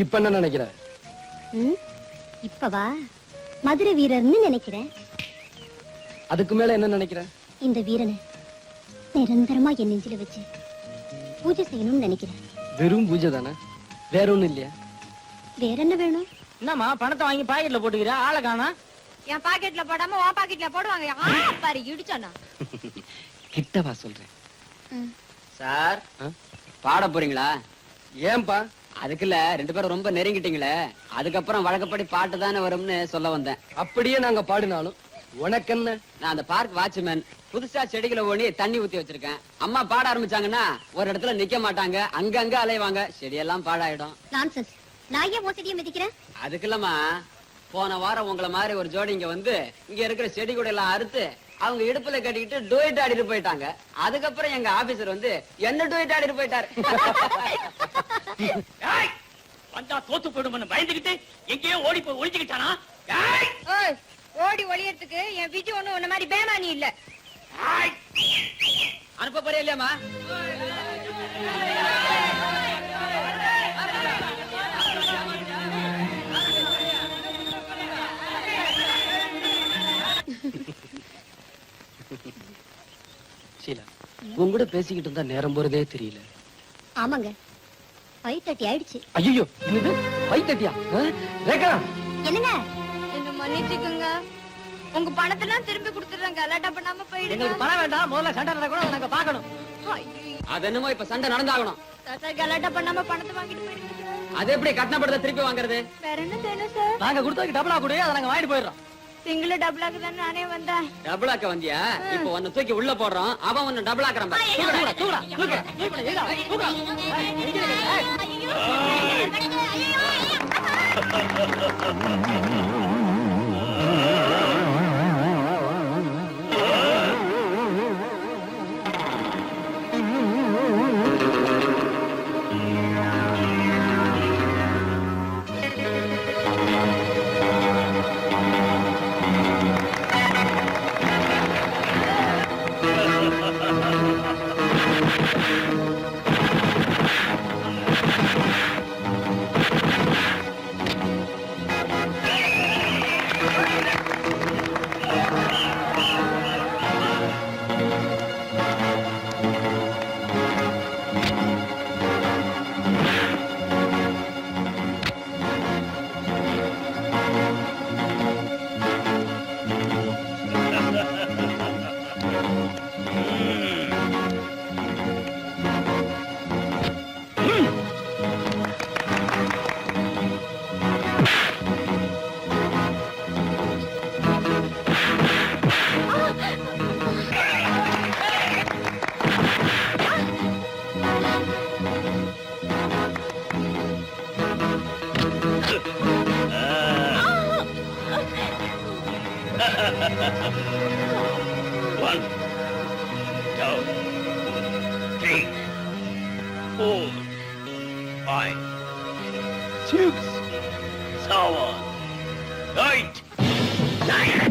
இப்ப என்ன நினைக்கிற? இப்பவா மதுரை வீரர்னு நினைக்கிறேன். அதுக்கு மேல என்ன நினைக்கிற? இந்த வீரனை நிரந்தரமா என் நெஞ்சில வச்சு பூஜை செய்யணும்னு நினைக்கிறேன். வெறும் பூஜை தானே, வேற ஒண்ணும் இல்லையா? வேற என்ன வேணும்? என்னம்மா பணத்தை வாங்கி பாக்கெட்ல போட்டுக்கிற? ஆளை காணா? என் பாக்கெட்ல போடாம உன் பாக்கெட்ல போடுவாங்க. பாரு இடிச்சானா. கிட்டவா சொல்றேன். சார் பாட போறீங்களா? ஏன்பா? அதுக்குல்ல 2 பேரும் ரொம்ப நெருங்கிட்டீங்களே, அதுக்கப்புறம் வழக்கப்படி பாட்டு தானே வரும்னு சொல்ல வந்தேன். அப்படியே நாங்க பாடினாலும் உனக்கு என்ன? நான் அந்த பார்க் வாட்ச்மேன். புதுசா செடிகளை ஓடி தண்ணி ஊத்தி வச்சிருக்கேன். அம்மா பாட ஆரம்பிச்சாங்கன்னா ஒரு இடத்துல நிக்க மாட்டாங்க, அங்கங்க அலைவாங்க, செடியெல்லாம் பாழாயிடும். நான்சென்ஸ். நான் ஏன் மோசடியை மிதிக்கிறேன்? அதுக்குல்லமா போன வாரம் உங்களை மாதிரி ஒரு ஜோடி இங்க வந்து இங்க இருக்கிற செடி கூட எல்லாம் அறுத்து அவங்க இடுப்புல கட்டிக்கிட்டு டூயிட் ஆடிட்டு போயிட்டாங்க. அதுக்கப்புறம் எங்க ஆபீசர் வந்து என்ன டூயிட் ஆடிட்டு போயிட்டாரு. வந்தா தோத்து போயிடும்னு பயந்துகிட்டு எங்கேயோ ஓடி போய் ஒளிஞ்சுக்கிட்டானா? ஓடி ஒளியறதுக்கு என் விஜய் ஒண்ணு உன்ன மாதிரி பேமானி இல்ல. அனுப்ப போறியா இல்லையாமா? ஷீலா, உன் கூட பேசிக்கிட்டு இருந்தா நேரம் போறதே தெரியல. ஆமாங்க 5:30 ஆயிடுச்சு. ஐயோ, என்னது 5:30? ரேகா, என்னங்க? என்ன மன்னிச்சுக்கோங்க. உங்க பணத்தெல்லாம் திருப்பி கொடுத்துறேன். கலாட்டா பண்ணாம போயிடுங்க. எங்களுக்கு பணம் வேண்டாம். முதல்ல சண்டை நடக்கூட நாங்க பாக்கணும். அது என்னமோ இப்ப சண்டை நடந்தாகணும். சார் கலாட்டா பண்ணாம பணத்தை வாங்கிட்டு போயிடுங்க சார். அது எப்படி கட்டணப்படுத்த திருப்பி வாங்குறது? வேற என்ன செய்யணும் சார்? நாங்க கொடுத்ததுக்கு டபுளா கொடு, அதை நாங்க வாங்கிட்டு போயிடுறோம். சிங்கிள் டபுளாக்கு தானே நானே வந்தேன். டபுளாக்க வந்தியா? இப்ப உன்னை தூக்கி உள்ள போடுறோம், அவன் உன்னை டபுள் ஆக்குறான் பாரு. 1, 2, 3, 4, 5, 6, 7, 8, 9.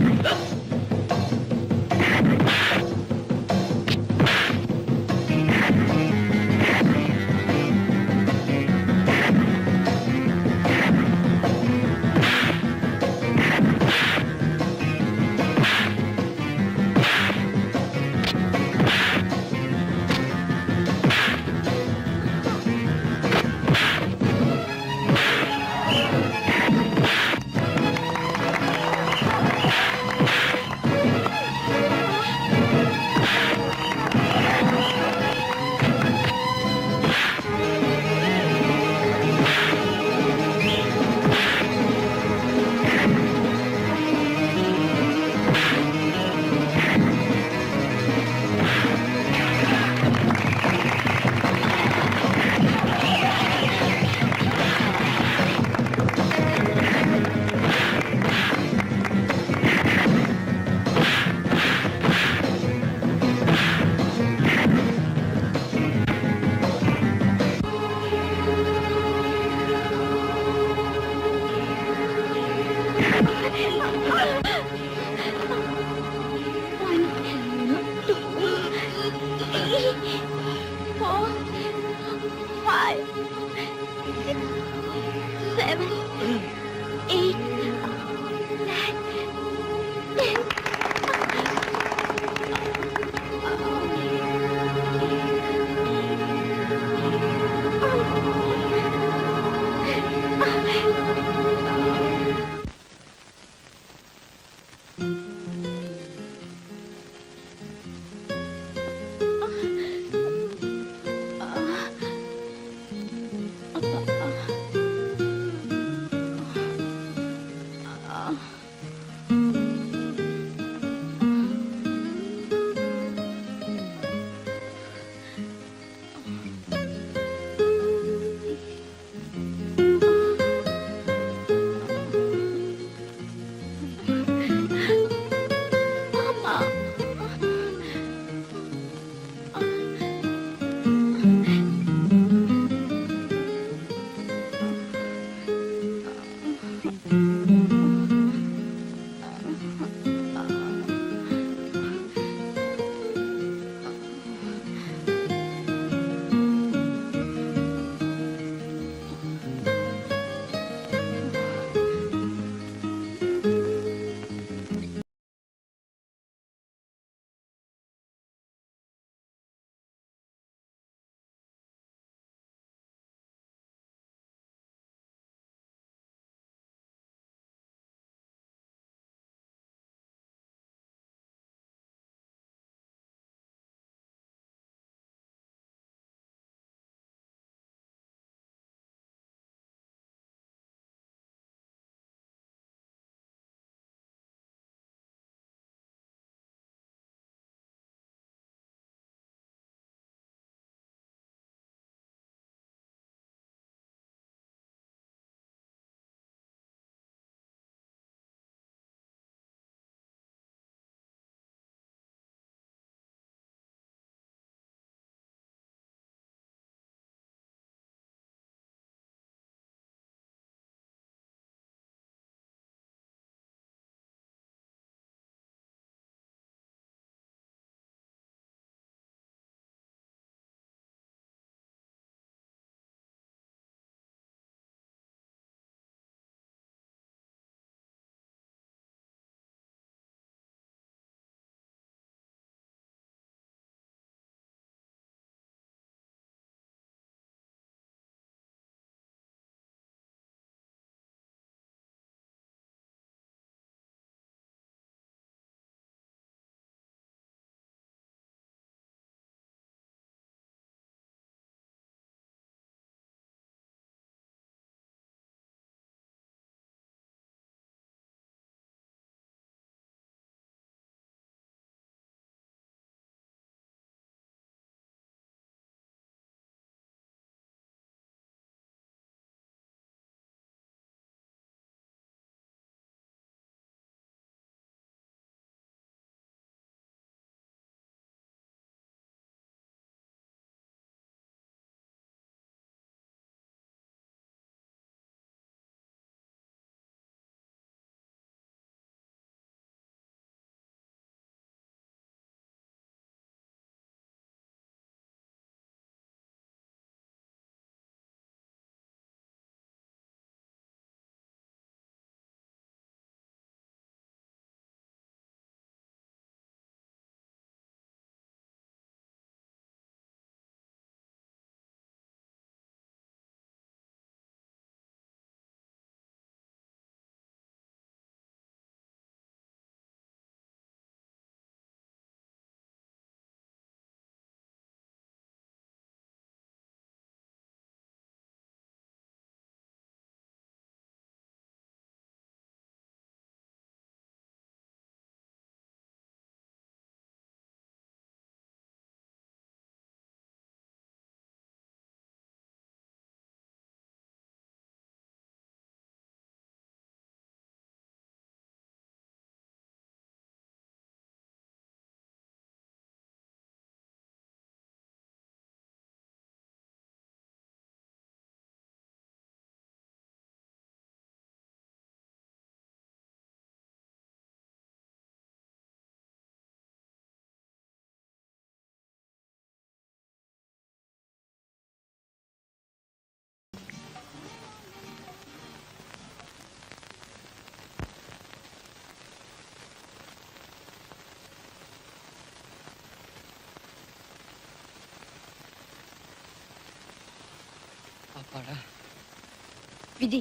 விஜி,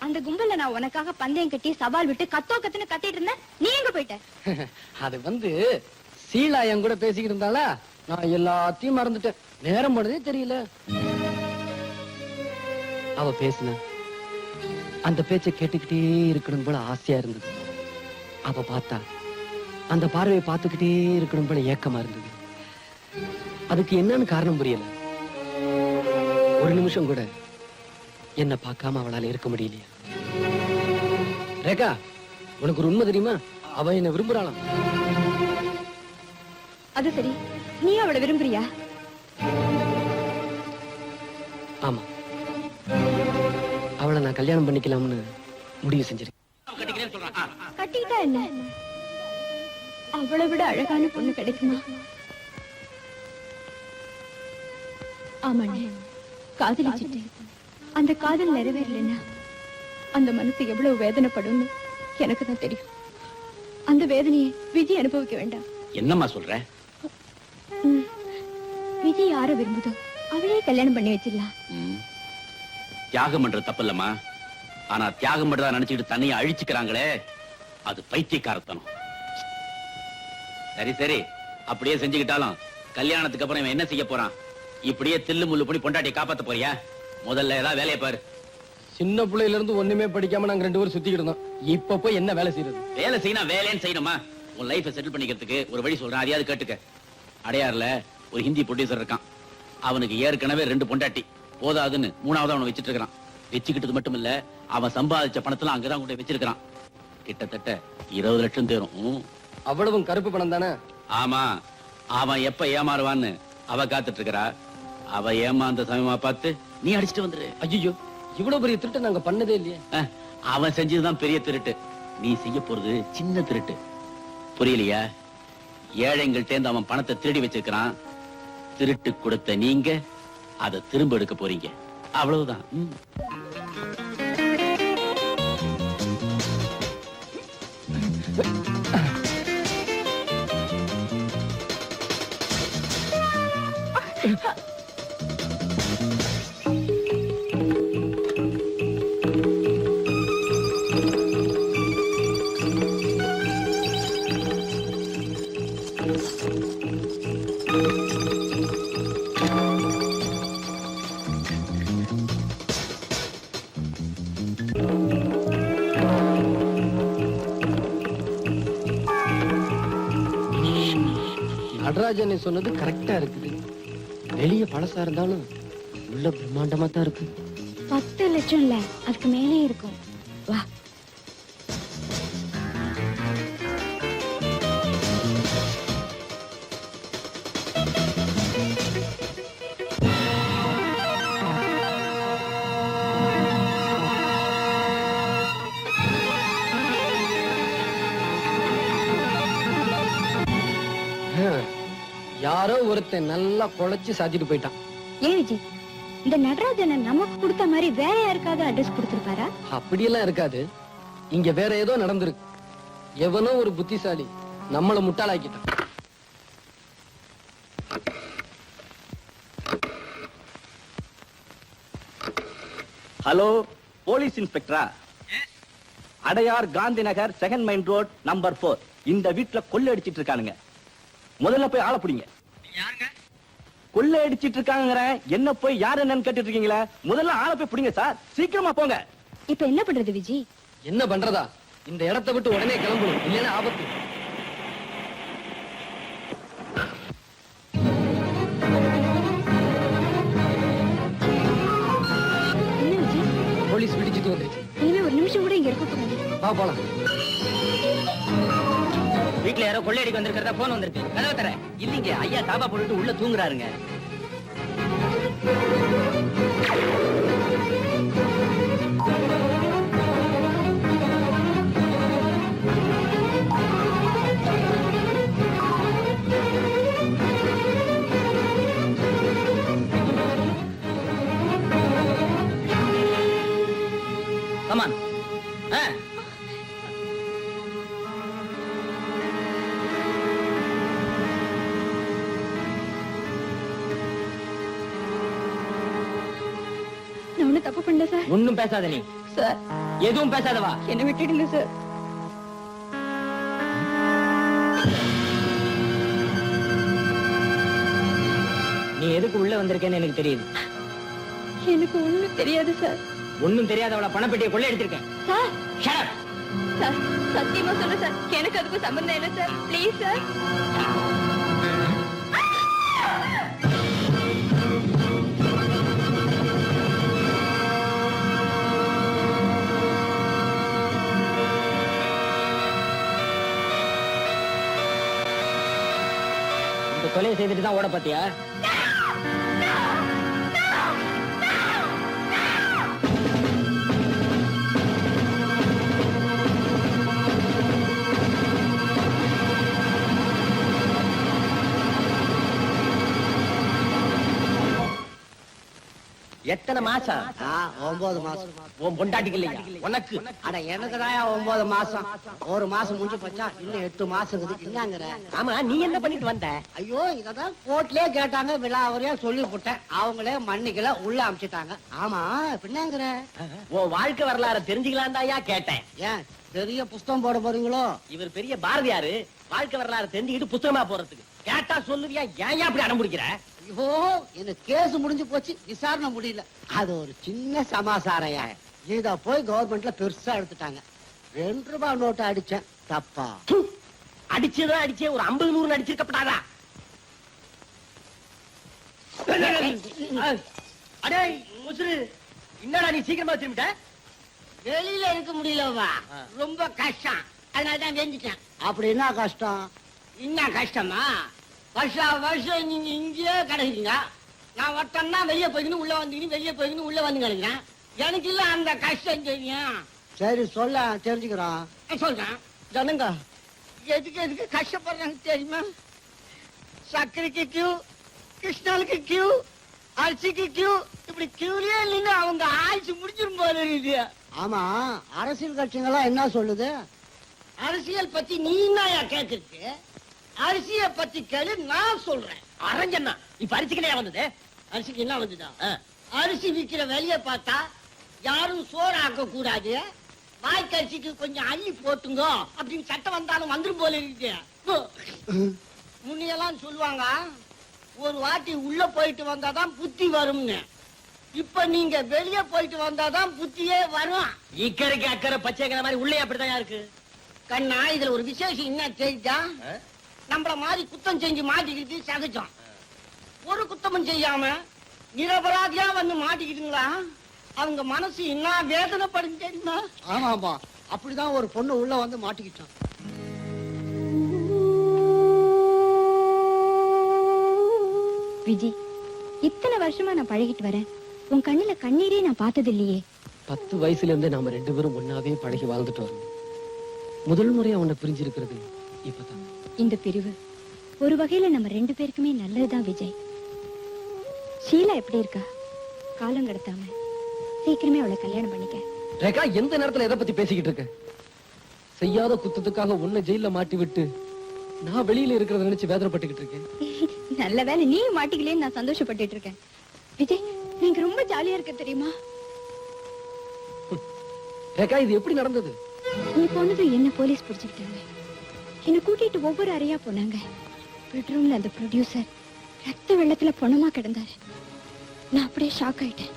அந்த கும்பல்ல நான் உனக்காக பந்தயம் கட்டி சவால் விட்டு கத்துன்னு கத்திட்டு இருந்தேன். நீ எங்க போயிட்ட? அது வந்து சீலா என் கூட பேசிக்கிட்டு இருந்தாளா, நான் எல்லாத்தையும் மறந்துட்டேன். நேரம் போனதே தெரியல. அவ பேசுன அந்த பேச்சை கேட்டுக்கிட்டே இருக்கணும் போல ஆசையா இருந்தது. அவ பார்த்தா அந்த பார்வையை பார்த்துக்கிட்டே இருக்கணும் போல ஏக்கமா இருந்தது. அதுக்கு என்னன்னு காரணம் புரியல. ஒரு நிமிஷம் கூட என்ன பார்க்காம அவளால இருக்க முடியலையா? ரேகா, உனக்கு ஒரு உண்மை தெரியுமா? அவ என்ன விரும்புறாளாம். அது சரி, நீ அவளை விரும்புறியா? ஆமா, அவளை நான் கல்யாணம் பண்ணிக்கலாம்னு முடிவு செஞ்சிருக்கேன். கட்டிக்கிட்டா என்ன? அவளை விட அழகான பொண்ணு கிடைக்குமா? ஆமாண்ணே, காதலிச்சுட்டு அந்த காதல் நிறைவேறலைன்னா அந்த மனசு எவ்வளவு வேதனைப்படும்னு எனக்கு தான் தெரியும். அந்த வேதனையை விஜய் அனுபவிக்க வேண்டாம். என்னம்மா சொல்ற? விஜய் யார விரும்புதோ அவளே கல்யாணம் பண்ணி வச்சிடலாம். தியாகம் பண்ற தப்பு இல்லம்மா. ஆனா தியாகம் பண்றதா நினைச்சுக்கிட்டு தண்ணியை அழிச்சுக்கிறாங்களே, அது பைத்தியக்காரத்தனம். சரி சரி, அப்படியே செஞ்சுக்கிட்டாலும் கல்யாணத்துக்கு அப்புறம் இவன் என்ன செய்ய போறான்? இப்படியே தில்லு முள்ளு பண்ணி பொண்டாட்டியை காப்பாத்த போறியா? முதல்ல ஏதாவது வேலையை பாரு. சின்ன பிள்ளையில இருந்து ஒண்ணுமே படிக்காம நாங்க 2 பேரும் சுத்திக்கிட்டு இருந்தோம். இப்ப போய் என்ன வேலை செய்யறது? வேலை செய்யணும், வேலைன்னு செய்யணுமா? உன் லைஃபை செட்டில் பண்ணிக்கிறதுக்கு ஒரு வழி சொல்றேன், அதையாவது கேட்டுக்க. அடையாறுல ஒரு ஹிந்தி ப்ரொடியூசர் இருக்கான். அவனுக்கு ஏற்கனவே 2 பொண்டாட்டி போதாதுன்னு 3வது அவனை வச்சிட்டு இருக்கான். வச்சுக்கிட்டது மட்டும் இல்ல, அவன் சம்பாதிச்ச பணத்துல அங்கதான் கொண்டு வச்சிருக்கான். கிட்டத்தட்ட 20 லட்சம் தேரும். அவ்வளவும் கருப்பு பணம் தானே? ஆமா, அவன் எப்ப ஏமாறுவான்னு அவ காத்துட்டு இருக்கறா. அவ ஏமாந்த சமயமா பார்த்து நீ அடிச்சுட்டு வந்துரு. ஐயோ, இவ்வளவு பெரிய திருட்டு நாங்க பண்ணதே இல்லையே. அவன் செஞ்சதுதான் பெரிய திருட்டு, நீ செய்ய போறது சின்ன திருட்டு. புரியலையா? ஏழைங்கள் தேர்ந்து அவன் பணத்தை திருடி வச்சிருக்கிறான். திருட்டு கொடுத்த நீங்க அதை திரும்ப எடுக்க போறீங்க, அவ்வளவுதான். நடராஜன் சொன்னது கரெக்டா இருக்குது. வெளிய பழசா இருந்தாலும் உள்ள பிரம்மாண்டமா தான் இருக்கு. 10 லட்சம் இல்ல, அதுக்கு மேலே இருக்கும். வா. யாரோ ஒருத்தன் நல்லா குழைச்சு சாத்திட்டு போயிட்டான். ஏன் விஜய், இந்த நடராஜனை நமக்கு கொடுத்த மாதிரி வேற யாருக்காவது அட்ரஸ் கொடுத்திருப்பாரா? அப்படியெல்லாம் இருக்காது. இங்க வேற ஏதோ நடந்திருக்கு. எவனோ ஒரு புத்திசாலி நம்மள முட்டாளாக்கிட்டான். ஹலோ, போலீஸ் இன்ஸ்பெக்டரா? Adyar Gandhi Nagar 2nd main road number 4. இந்த வீட்டுல கொள்ளை அடிச்சிட்டு இருக்கானுங்க. முதல்ல போய் ஆள புடிங்க. கொள்ளை அடிச்சிட்டு இருக்காங்க, என்ன போய் யார் என்னன்னு கேட்டுட்டு இருக்கீங்களா? முதல்ல ஆள போய் புடிங்க சார், சீக்கிரமா போங்க. இப்ப என்ன பண்றது விஜய்? என்ன பண்றதா? இந்த இடத்தை விட்டு உடனே கிளம்பணும், இல்லைன்னா ஆபத்து. என்ன விஜய்? போலீஸ் பிடிச்சிட்டு வந்துருச்சு. இனிமே ஒரு நிமிஷம் கூட இங்க இருக்க கூடாது. வா போலாம். வீட்டுல யாரோ கொள்ளையடிக்கு வந்திருக்கிறதா போன் வந்திருக்கு. கதவை தர. இல்லீங்க, ஐயா தாபா போட்டுட்டு உள்ள தூங்குறாருங்க. கமான். தப்பு பண்ணல சார். ஒண்ணும் பேசாத நீ சார் எதுவும் பேசாதவா. என்ன விட்டுடுங்க சார். நீ எதுக்கு உள்ள வந்திருக்கேன்னு எனக்கு தெரியுது. எனக்கு ஒண்ணும் தெரியாது சார். ஒண்ணும் தெரியாதவள பணப்பெட்டியை கொள்ளை எடுத்திருக்கேன். Sir Shut up. சார் சத்தியமா சொல்றேன் சார், எனக்கு அதுக்கும் சம்பந்தம் இல்லை சார். Please sir. இந்த கொலையை செய்துட்டு தான் ஓட பாத்தியா? எத்தனை மாசம்? 9 மாசம். உன் பொண்டாட்டிக்கு இல்லையா உனக்கு? அட எனக்கு தான் 9 மாசம். ஒரு மாசம் முடிஞ்சு போச்சா, இன்னும் 8 மாசம் இருக்குது. என்னங்கிற? ஆமா, நீ என்ன பண்ணிட்டு வந்த? ஐயோ, இததான் கோர்ட்லயே கேட்டாங்க, விழாவறியா சொல்லி போட்டேன். அவங்களே மன்னிக்கல, உள்ள அமிச்சிட்டாங்க. ஆமா, பின்னங்கிற? உன் வாழ்க்கை வரலாறு தெரிஞ்சுக்கலாம் தாயா கேட்டேன். ஏன் பெரிய புஸ்தகம் போட போறீங்களோ? இவர் பெரிய பாரதியாரு, வாழ்க்கை வரலாறு தெரிஞ்சுக்கிட்டு புத்தகமா போறதுக்கு. கேட்டா சொல்லுவியா? ஏன் அப்படி அடம் பிடிக்கிற? ஐயோ, எனக்கு கேஸ் முடிஞ்சு போச்சு, விசாரணை முடியல. அது ஒரு சின்ன சமாசாரையா. இத போய் கவர்மெண்ட்ல பெருசா எடுத்துட்டாங்க. 2 ரூபாய் நோட்டு அடிச்சேன், தப்பா? அடிச்சதா அடிச்சே ஒரு 50-100 அடிச்சிருக்கப்படாதா? அடே முசுரு, என்னடா நீ சீக்கிரமா திரும்பிட்ட? வெளியில இருக்க முடியலவா, ரொம்ப கஷ்டம், அதனாலதான் வெஞ்சிட்டேன். அப்படி என்ன கஷ்டம்? என்ன கஷ்டமா? வருஷம் நீங்க இங்கேயே கிடைக்கிறீங்க. நான் ஒருத்தன்னா வெளியே போய்க்கணும் உள்ள வந்துக்கணும், வெளியே போய்க்கணும் உள்ள வந்து கிடைக்கிறேன். எனக்கு இல்ல அந்த கஷ்டம் தெரியும். சரி சொல்ல, தெரிஞ்சுக்கிறோம். சொல்றேன். ஜனங்க எதுக்கு கஷ்டப்படுறாங்க தெரியுமா? சர்க்கரைக்கு கியூ, கிருஷ்ணனுக்கு கியூ, அரிசிக்கு கியூ, இப்படி கியூலயே இல்லைன்னு அவங்க ஆயுசு முடிச்சிரும் போல இருக்குது. ஆமா, அரசியல் கட்சிங்கெல்லாம் என்ன சொல்லுது? அரசியல் பத்தி நீ என்னயா கேக்குறது? அரிசிய பத்தி கேளு, நான் சொல்றேன். அரஞ்சன்னா இப்ப அரிசிக்கலையா வந்தது? அரிசிக்கு என்ன வந்துதா? அரிசி விக்கிற வெளிய பார்த்தா யாரும் சோறு ஆக்க கூடாது, வாய்க்கரிசிக்கு கொஞ்சம் அள்ளி போட்டுங்க அப்படின்னு சட்டம் வந்தாலும் வந்துரும் போல இருக்குது. முன்னையெல்லாம் சொல்லுவாங்க, ஒரு வாட்டி உள்ள போயிட்டு வந்தாதான் புத்தி வரும்னு. இப்ப நீங்க வெளியே போயிட்டு வந்தாதான் புத்தியே வரும். இக்கரைக்கு அக்கறை பச்சைக்கிற மாதிரி உள்ளே அப்படிதான் இருக்கு. கண்ணா, இதுல ஒரு விசேஷம் என்ன தெரியுதா? நம்மள மாதிரி குத்தம் செஞ்சு மாட்டிக்கிட்டு சகஜம். ஒரு குத்தமும் செய்யாம நிரபராதியா வந்து மாட்டிக்கிட்டுங்களா, அவங்க மனசு என்ன வேதனைப்படும் தெரியுமா? ஆமா ஆமா, அப்படிதான் ஒரு பொண்ணு உள்ள வந்து மாட்டிக்கிட்டான். விஜி, இத்தனை வருஷமா நான் பழகிட்டு வரேன், உன் கண்ணுல கண்ணீரே நான் பார்த்தது இல்லையே. 10 வயசுல இருந்தே நாம 2 பேரும் ஒன்னாவே பழகி வாழ்ந்துட்டு வரோம். முதல் முறையா உன்னை பிரிஞ்சிருக்கிறது இப்பதான். இந்த பிரிவு ஒரு வகையில நம்ம 2 பேருக்குமே நல்லதுதான் விஜய். ஷீலா எப்படி இருக்கா? காலம் கடத்தாம சீக்கிரமே அவளை கல்யாணம் பண்ணிக்க. ரேகா, எந்த நேரத்துல எதை பத்தி பேசிக்கிட்டு இருக்க? செய்யாத குத்தத்துக்காக உன்னை ஜெயில மாட்டி விட்டு நான் வெளியில இருக்கிறத நினைச்சு வேதனைப்பட்டுக்கிட்டு இருக்கேன். நல்ல வேலை நீ மாட்டிக்கலேன்னு நான் சந்தோஷப்பட்டுட்டு இருக்கேன். விஜய், நீங்க ரொம்ப ஜாலியா இருக்க தெரியுமா? ரேகா, இது எப்படி நடந்தது? நீ போனது என்ன போலீஸ் பிடிச்சுக்கிட்டாங்க. என்ன கூட்டிட்டு ஒவ்வொரு அறையா போனாங்க. பெட்ரூம்ல அந்த ப்ரொடியூசர் ரத்த வெள்ளத்துல பொணமா கிடந்தாரு. நான் அப்படியே ஷாக் ஆயிட்டேன்.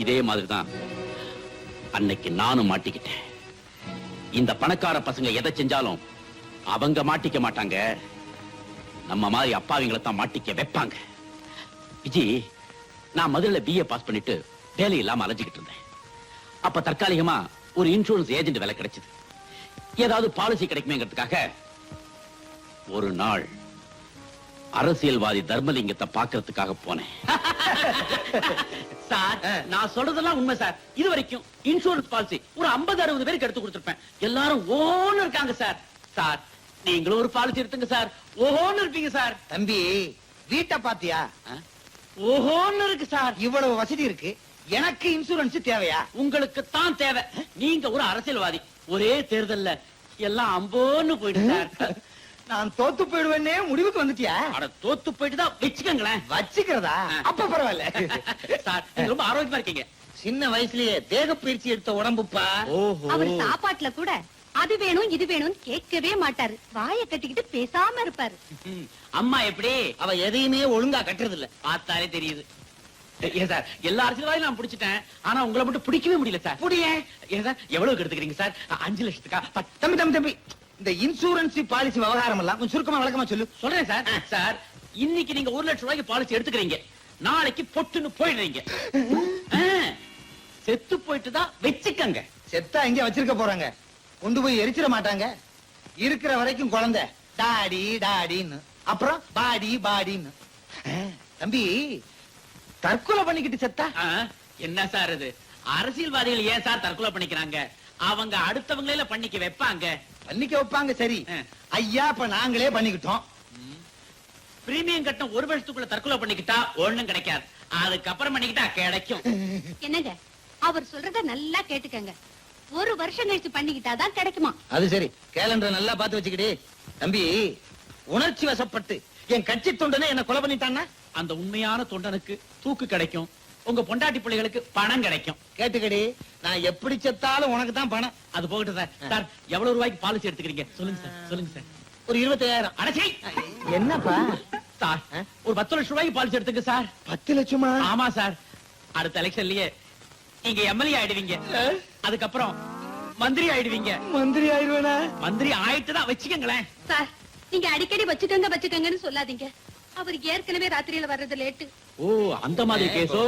இதே மாதிரிதான் அன்னைக்கு நானும் மாட்டிக்கிட்டேன். இந்த பணக்கார பசங்க எதை செஞ்சாலும் அவங்க மாட்டிக்க மாட்டாங்க, நம்ம மாதிரி அப்பாவிங்களை தான் மாட்டிக்க வைப்பாங்க. விஜி, நான் மதுரையில BA பாஸ் பண்ணிட்டு வேலை இல்லாம அலைஞ்சுக்கிட்டு இருந்தேன். அப்ப தற்காலிகமா ஒரு இன்சூரன்ஸ் ஏஜென்ட் வேலை கிடைச்சது. ஏதாவது பாலிசி கிடைக்குமேங்கிறதுக்காக ஒரு நாள் அரசியல்வாதி தர்மலிங்கத்தை பாக்குறதுக்காக போனேன். சார், நான் சொல்றதெல்லாம் உண்மை சார். இது வரைக்கும் இன்சூரன்ஸ் பாலிசி ஒரு 50-60 பேருக்கு எடுத்து கொடுத்திருப்பேன். எல்லாரும் ஓன்னு இருக்காங்க சார். சார், நீங்களும் ஒரு பாலிசி எடுத்துங்க சார், ஓஹோன்னு இருப்பீங்க சார். தம்பி, வீட்டை பாத்தியா? ஓஹோன்னு இருக்கு சார். இவ்வளவு வசதி இருக்கு, எனக்கு இன்சூரன்ஸ் தேவையா? உங்களுக்கு தான் தேவை. நீங்க ஒரு அரசியல்வாதி. ஒரே தேர்தல்ல எல்லாம் அம்போன்னு போயிட்டு சார். நான் தோத்து போயிடுவேன்னே முடிவுக்கு வந்துட்டியா? அட, தோத்து போயிட்டு தான் வச்சுக்கங்களேன். வச்சுக்கிறதா? அப்ப பரவாயில்ல. சார், நீங்க ரொம்ப ஆரோக்கியமா இருக்கீங்க. சின்ன வயசுலயே தேக பயிற்சி எடுத்த உடம்புப்பா. அவர் சாப்பாட்டுல கூட அது வேணும் இது வேணும் கேட்கவே மாட்டாரு. வாயை கட்டிக்கிட்டு பேசாம இருப்பாரு. அம்மா எப்படி? அவ எதையுமே ஒழுங்கா கட்டுறது இல்ல. பார்த்தாலே தெரியுது. ஏன் சார், எல்லா அரசியல்வாதியும் நான் பிடிச்சிட்டேன். ஆனா உங்களை மட்டும் பிடிக்கவே முடியல சார். ஏன் சார், எவ்வளவு எடுத்துக்கிறீங்க சார்? 5 லட்சத்துக்கா? தம்பி இந்த இன்சூரன்ஸ் பாலிசி விவகாரம் எல்லாம் கொஞ்சம் சுருக்கமா விளக்கமா சொல்லு. சொல்றேன் சார். சார், இன்னைக்கு நீங்க 1 லட்சம் ரூபாய்க்கு பாலிசி எடுத்துக்கிறீங்க. நாளைக்கு பொட்டுன்னு போயிடுறீங்க. செத்து போயிட்டு தான் வச்சுக்கங்க. செத்தா எங்க வச்சிருக்க போறாங்க? கொண்டு போய் எரிச்சிட மாட்டாங்க. இருக்கிற வரைக்கும் குழந்தை டாடி டாடின்னு, அப்புறம் பாடி பாடின்னு. தம்பி, தற்கொலை பண்ணிக்கிட்டு செத்தா என்ன சார் இது? அரசியல்வாதிகள் ஏன் சார் தற்கொலை பண்ணிக்கிறாங்க? அவங்க அடுத்தவங்களே பண்ணிக்க வைப்பாங்க. பண்ணிக்க வைப்பாங்க சரி. ஐயா, இப்ப நாங்களே பண்ணிக்கிட்டோம். பிரீமியம் கட்டம் 1 வருஷத்துக்குள்ள தற்கொலை பண்ணிக்கிட்டா ஒண்ணும் கிடைக்காது. அதுக்கப்புறம் பண்ணிக்கிட்டா கிடைக்கும். என்னங்க, அவர் சொல்றத நல்லா கேட்டுக்கங்க. 1 வருஷம் கழிச்சு பண்ணிக்கிட்டாதான் கிடைக்குமா? அது சரி, கேலண்டர் நல்லா பார்த்து வச்சுக்கிட்டே. தம்பி, உணர்ச்சி வசப்பட்டு என் கட்சி தொண்டனை என்ன கொலை பண்ணிட்டான்னா அந்த உண்மையான தொண்டனுக்கு தூக்கு கிடைக்கும். உங்க பொண்டாட்டி பிள்ளைகளுக்கு பணம் கிடைக்கும். கேட்டுக்கடி, நான் எப்படி செத்தாலும் உனக்கு தான் பணம். அது போகட்டும் சார். சார், எவ்வளவு ரூபாய்க்கு பாலிசி எடுத்துக்கிறீங்க? சொல்லுங்க சார், சொல்லுங்க சார். ஒரு 25,000. அடச்சை, என்னப்பா சார், ஒரு 10 லட்சம் ரூபாய்க்கு பாலிசி எடுத்துங்க சார். 10 லட்சமா? ஆமா சார். அடுத்த எலெக்ஷன்லயே நீங்க எம்எல்ஏ ஆயிடுவீங்க. அதுக்கப்புறம் மந்திரி ஆயிடுவீங்க. மந்திரி ஆயிடுவேனா? மந்திரி ஆயிட்டு தான் வச்சுக்கங்களேன். சார், நீங்க அடிக்கடி வச்சுக்கங்கன்னு சொல்லாதீங்க. அவர் ஏற்கனவே ராத்திரியில வர்றது லேட்டு. ஓ, அந்த மாதிரி கேஸோ?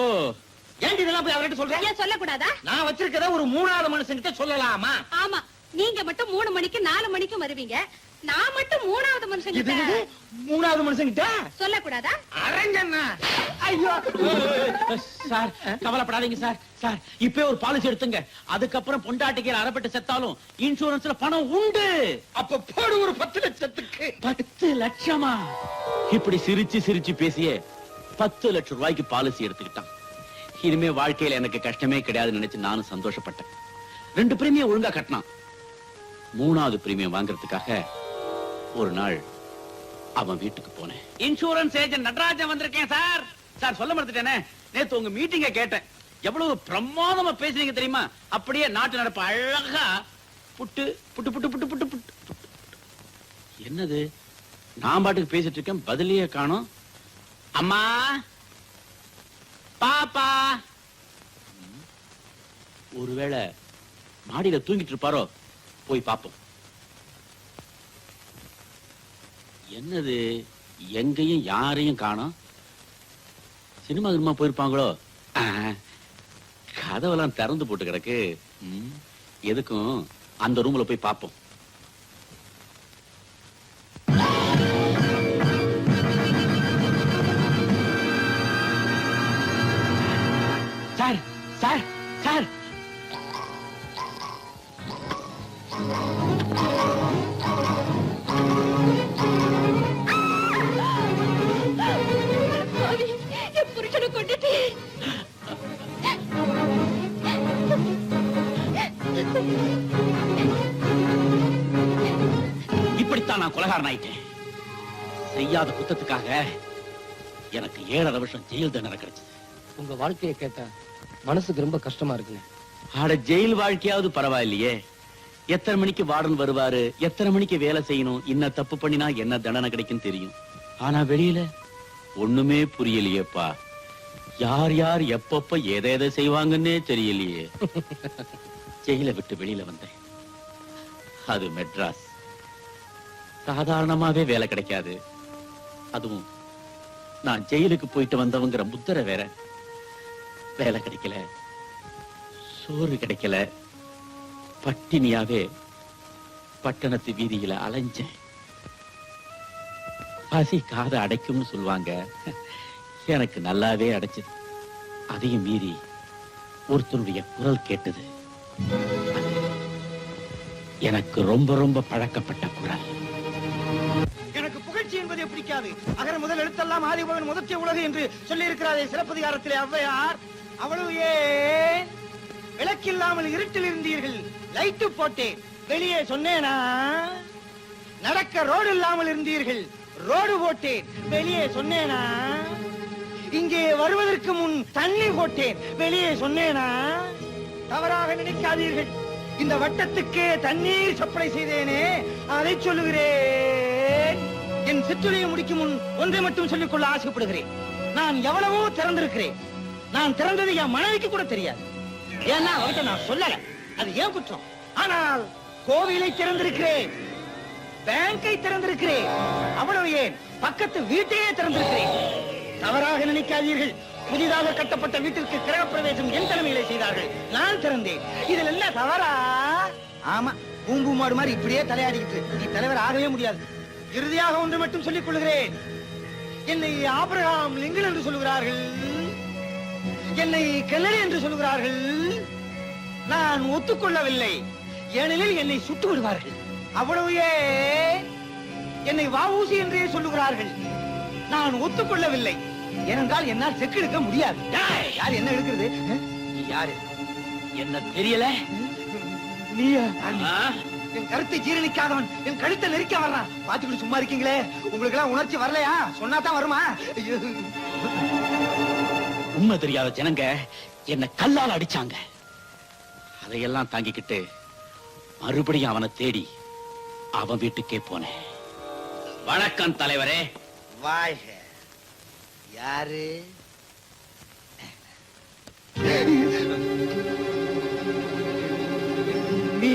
ஏன் இதெல்லாம் போய் அவர்கிட்ட சொல்றேன்? ஏன் சொல்லக்கூடாதா? நான் வச்சிருக்கத ஒரு 3வது மனுஷன்கிட்ட சொல்லலாமா? ஆமா, நீங்க மட்டும் 3 மணிக்கு 4 மணிக்கு வருவீங்க. நான் மட்டும் 3வது மனுஷங்கிட்ட 3வது மனுஷன்கிட்ட சொல்லக்கூடாதா? அரஞ்சண்ணா, ஐயோ சார், கவலைப்படாதீங்க சார். சார், இப்பவே ஒரு பாலிசி எடுத்துங்க. அதுக்கப்புறம் பொண்டாட்டிக்கு அறப்பட்டு செத்தாலும் இன்சூரன்ஸ்ல பணம் உண்டு. அப்ப போடு ஒரு 10 லட்சத்துக்கு. 10 லட்சமா? இப்படி சிரிச்சு சிரிச்சு பேசியே 10 லட்சம் ரூபாய்க்கு பாலிசி எடுத்துக்கிட்டான். இனிமே வாழ்க்கையில எனக்கு கஷ்டமே கிடையாதுன்னு நினைச்சு நானும் சந்தோஷப்பட்டேன். 2 பிரீமியம் ஒழுங்கா கட்டினான். 3வது பிரீமியம் வாங்குறதுக்காக ஒரு நாள் அவன் வீட்டுக்கு போனேன். இன்சூரன்ஸ் ஏஜென்ட் நடராஜன் வந்திருக்கேன் சார். சார், சொல்ல மறந்துட்டேனே, நேத்து உங்க மீட்டிங்க கேட்டேன். எவ்வளவு பிரமாதமா பேசுறீங்க தெரியுமா? அப்படியே நாட்டு நடப்பு அழகா புட்டு புட்டு புட்டு புட்டு புட்டு புட்டு. என்னது, நான் பாட்டுக்கு பேசிட்டு இருக்கேன், பதிலையே காணோம். அம்மா, பாப்பா. ஒருவேளை மாடியில தூங்கிட்டு இருப்பாரோ? போய் பாப்போம். என்னது, எங்கேயும் யாரையும் காணோம். சினிமா கினிமா போயிருப்பாங்களோ? கதவெல்லாம் திறந்து போட்டு கிடக்கு. எதுக்கும் அந்த ரூம்ல போய் பாப்போம். சார், சார், சார், என் புருஷனை கொண்டுட்டு இப்படித்தான் நான் கொலைகாரன் ஆயிட்டேன். செய்யாத குத்தத்துக்காக எனக்கு 7.5 வருஷம் ஜெயில் தண்டனை கிடைச்சது. உங்க வாழ்க்கையை கேட்டா மனசுக்கு ரொம்ப கஷ்டமா இருக்குங்க. ஆட, ஜெயில் வாழ்க்கையாவது பரவாயில்லையே. எத்தனை மணிக்கு வார்டன் வருவாரு, எத்தனை மணிக்கு வேலை செய்யணும், என்ன தப்பு பண்ணினா என்ன தண்டனை கிடைக்கும் தெரியும். ஆனா வெளியில ஒண்ணுமே புரியலையேப்பா. யார் யார் எப்பப்ப எதை செய்வாங்கன்னே தெரியலையே. ஜெயில விட்டு வெளியில வந்தேன். அது மெட்ராஸ். சாதாரணமாவே வேலை கிடைக்காது. அதுவும் நான் ஜெயிலுக்கு போயிட்டு வந்தவங்கிற முத்திரை வேற. வேலை கிடைக்கல, சோறு கிடைக்கல, பட்டினியாவே பட்டணத்து வீதியில அலைஞ்சேன். பசி காதை அடைக்கும்னு சொல்லுவாங்க. எனக்கு நல்லாவே அடைச்சது. அதையும் மீறி ஒருத்தருடைய குரல் கேட்டது. எனக்கு ரொம்ப ரொம்ப பழக்கப்பட்ட குரல். எனக்கு புகழ்ச்சி என்பதை பிடிக்காது. அகர முதல் எழுத்தெல்லாம் ஆதிபகன் முதற்கே உலகு என்று சொல்லி இருக்கிறாரே சிலப்பதிகாரத்திலே ஔவையார். அவ்வளவு ஏன் விளக்கில்லாமல் இருட்டில் இருந்தீர்கள், லைட்டு போட்டேன், வெளியே சொன்னேனா? நடக்க ரோடு இல்லாமல் இருந்தீர்கள், ரோடு போட்டேன், வெளியே சொன்னேனா? இங்கே வருவதற்கு முன் தண்ணி போட்டேன், வெளியே சொன்னேனா? தவறாக நினைக்காதீர்கள். இந்த வட்டத்துக்கு தண்ணீர் சப்ளை செய்தேனே, அதை சொல்லுகிறேன். என் சிற்றுரையை முடிக்கும் முன் ஒன்றை மட்டும் சொல்லிக்கொள்ள ஆசைப்படுகிறேன். நான் எவ்வளவோ திறந்திருக்கிறேன். நான் திறந்தது என் மனைவிக்கு கூட தெரியாது. ஏன்னா அவர்கிட்ட நான் சொல்லல, அது ஏன் குற்றம். ஆனால் கோவிலை திறந்திருக்கிறேன், பேங்கை திறந்திருக்கிறேன், அவ்வளவு ஏன் பக்கத்து வீட்டையே திறந்திருக்கிறேன். தவறாக நினைக்காதீர்கள். புதிதாக கட்டப்பட்ட வீட்டிற்கு கிரகப்பிரவேசம் என் தலைமையிலே செய்தார்கள், நான் திறந்தேன். இதில் என்ன தவறா? ஆமா, பூம்பு மாடு மாதிரி இப்படியே தலையாடிக்கிட்டு நீ தலைவர் ஆகவே முடியாது. இறுதியாக ஒன்று மட்டும் சொல்லிக் கொள்கிறேன். என்னை ஆபிரகாம் லிங்கன் என்று சொல்லுகிறார்கள், என்னை கெல்லரி என்று சொல்லுகிறார்கள். நான் ஒத்துக்கொள்ளவில்லை, ஏனெனில் என்னை சுட்டு விடுவார்கள். அவ்வளவு என்னை வஉசி என்றே சொல்லுகிறார்கள். நான் ஒத்துக்கொள்ளவில்லை, ஏனென்றால் என்னால் செக்கு எடுக்க முடியாது. யார் என்ன எடுக்கிறது? நீ யாரு? என்ன தெரியல? நீயா? என் கருத்தை ஜீரணிக்காதவன் என் கழுத்தை நெரிக்க வர்றான். பாத்துக்கிட்டு சும்மா இருக்கீங்களே, உங்களுக்கு எல்லாம் உணர்ச்சி வரலையா? சொன்னாதான் வருமா? உண்மை தெரியாத ஜனங்க என்ன கல்லால் அடிச்சாங்க. அதையெல்லாம் தாங்கிக்கிட்டு மறுபடியும் அவனை தேடி அவன் வீட்டுக்கே போனேன். வணக்கம் தலைவரே. வாழ்க. யாரு? நீ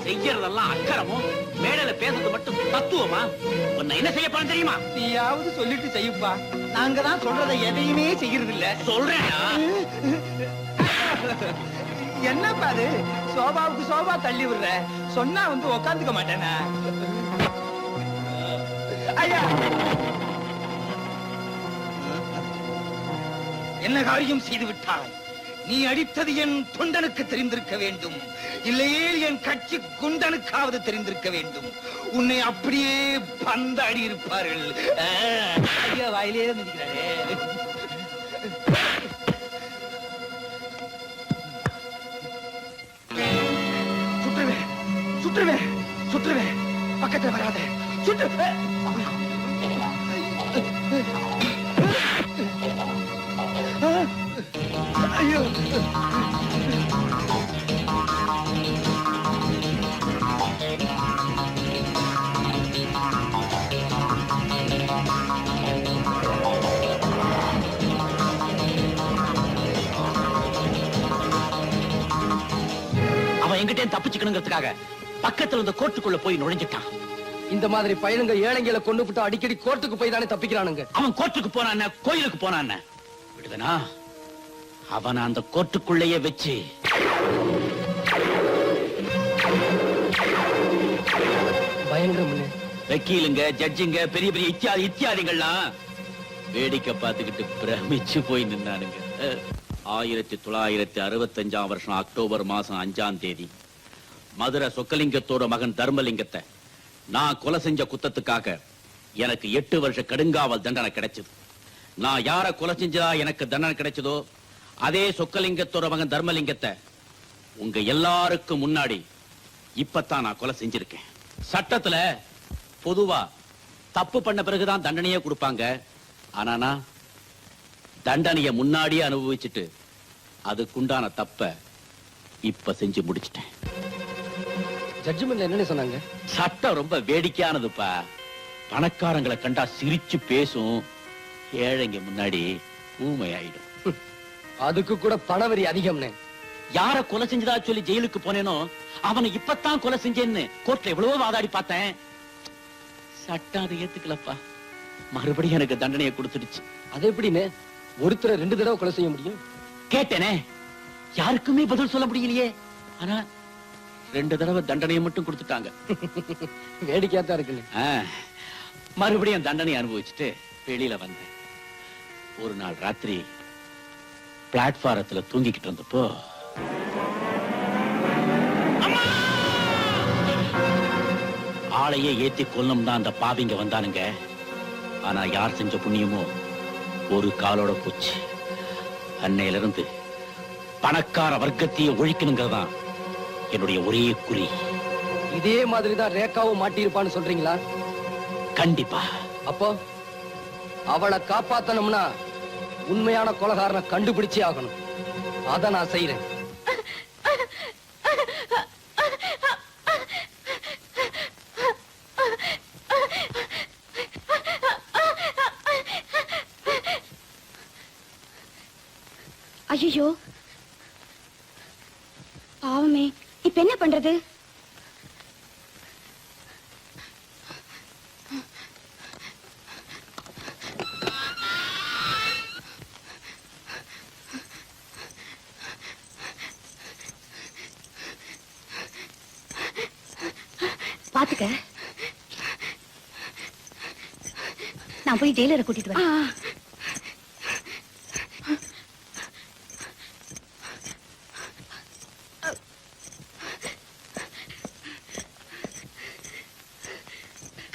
செய்யறதெல்லாம் அக்கறமும், மேடையில பேசுறது மட்டும் தத்துவமா? உன்னை என்ன செய்ய போறேன் தெரியுமா? நீயாவது சொல்லிட்டு செய்யுப்பா. நாங்க தான் சொல்றதை எதையுமே செய்யறது இல்ல. சொல்றேன். என்னப்பா அது? சோபாவுக்கு சோபா தள்ளி விடுற, சொன்னா வந்து உக்காந்துக்க மாட்டேனா? ஐயா, என்ன காரியம் செய்து விட்டாய்? நீ அடித்தது என் தொண்டனுக்கு தெரிந்திருக்க வேண்டும், இல்லையே என் கட்சி குண்டனுக்காவது தெரிந்திருக்க வேண்டும். உன்னை அப்படியே பந்தாடி இருப்பார்கள். ஐயா, வாயிலே மிதிக்கிறாரே. சுற்றுவேன், சுற்றுவேன், பக்கத்துல வராத. சுற்றுவேன். ஐயோ, அவன் எங்கிட்டே தப்பிச்சுக்கணுங்கிறதுக்காக பக்கத்துல இருந்த கோர்ட்டுக்குள்ள போய் நுழைஞ்சிட்டான். இந்த மாதிரி பையனுங்க ஏழைங்களை கொண்டு விட்டு அடிக்கடி கோர்ட்டுக்கு போய் தானே தப்பிக்கிறானுங்க. அவன் கோர்ட்டுக்கு போனான், கோயிலுக்கு போனான். விடுதனா அவன் அந்த கோர்ட்டுக்குள்ளேயே வச்சு பயங்கரம். வக்கீலுங்க, ஜட்ஜுங்க, பெரிய பெரிய இத்தியாதிகள்லாம் வேடிக்கை பார்த்துக்கிட்டு பிரமிச்சு போய் நின்னானுங்க. 1965 வருஷம் அக்டோபர் மாசம் 5ஆம் தேதி மதுரை சொக்கலிங்கத்தோட மகன் தர்மலிங்கத்தை நான் கொலை செஞ்ச குத்தத்துக்காக எனக்கு 8 வருஷ கடுங்காவல் தண்டனை கிடைச்சது. நான் யார கொலை செஞ்சதா எனக்கு தண்டனை கிடைச்சதோ அதே சொக்கலிங்கத்தோட மகன் தர்மலிங்கத்தை உங்க எல்லாருக்கும் முன்னாடி இப்பத்தான் நான் கொலை செஞ்சிருக்கேன். சட்டத்துல பொதுவா தப்பு பண்ண பிறகுதான் தண்டனையே கொடுப்பாங்க. ஆனா நான் தண்டனைய முன்னாடியே அனுபவிச்சுட்டு அதுக்குண்டான தப்ப இப்ப செஞ்சு முடிச்சிட்டேன். ஜட்ஜ்மெண்ட்ல என்ன சொன்னாங்க? சட்டம் ரொம்ப வேடிக்கையானதுப்பா. பணக்காரங்களை கண்டா சிரிச்சு பேசும், ஏழைங்க முன்னாடி ஊமையாயிடும். அதுக்கு கூட பணவரி அதிகம்னே. யார கொலை செஞ்சதா சொல்லி ஜெயிலுக்கு போனேனோ அவனை இப்பத்தான் கொலை செஞ்சேன்னு கோர்ட்ல எவ்வளவோ வாதாடி பார்த்தேன். சட்டம் அதை ஏத்துக்கலப்பா. மறுபடியும் எனக்கு தண்டனையை கொடுத்துடுச்சு. அது எப்படின்னு ஒருத்தரை 2 தடவை கொலை செய்ய முடியும்? கேட்டேனே, யாருக்குமே பதில் சொல்ல முடியலையே. ஆனா 2 தடவை தண்டனையை மட்டும் கொடுத்துட்டாங்க. வேடிக்கையாத்தான் இருக்குல்ல. மறுபடியும் தண்டனை அனுபவிச்சுட்டு வெளியில வந்தேன். ஒரு நாள் ராத்திரி பிளாட்பாரத்துல தூங்கிக்கிட்டு இருந்தப்போ ஆளையே ஏத்தி கொல்லும் தான் அந்த பாவிங்க வந்தானுங்க. ஆனா யார் செஞ்ச புண்ணியமோ ஒரு காலோட போச்சு. அன்னையில இருந்து பணக்கார வர்க்கத்தையே ஒழிக்கணுங்கிறதான் என்னுடைய ஒரே குறி. இதே மாதிரிதான் ரேகாவும் மாட்டியிருப்பான்னு சொல்றீங்களா? கண்டிப்பா. அப்போ அவளை காப்பாத்தணும்னா உண்மையான கொலைகாரனை கண்டுபிடிச்சே ஆகணும். அத நான் செய்யறேன். ஐயோ, பாவமே, இப்ப என்ன பண்றது? பாத்துக்க, நான் போய் டெய்லரை கூட்டிட்டு வரேன்.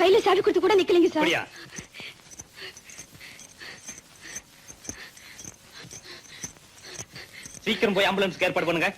கையில சாவி கொடுத்து கூட நிக்கலைங்க சார். சீக்கிரம் போய் ஆம்புலன்ஸ் ஏற்பாடு பண்ணுங்க.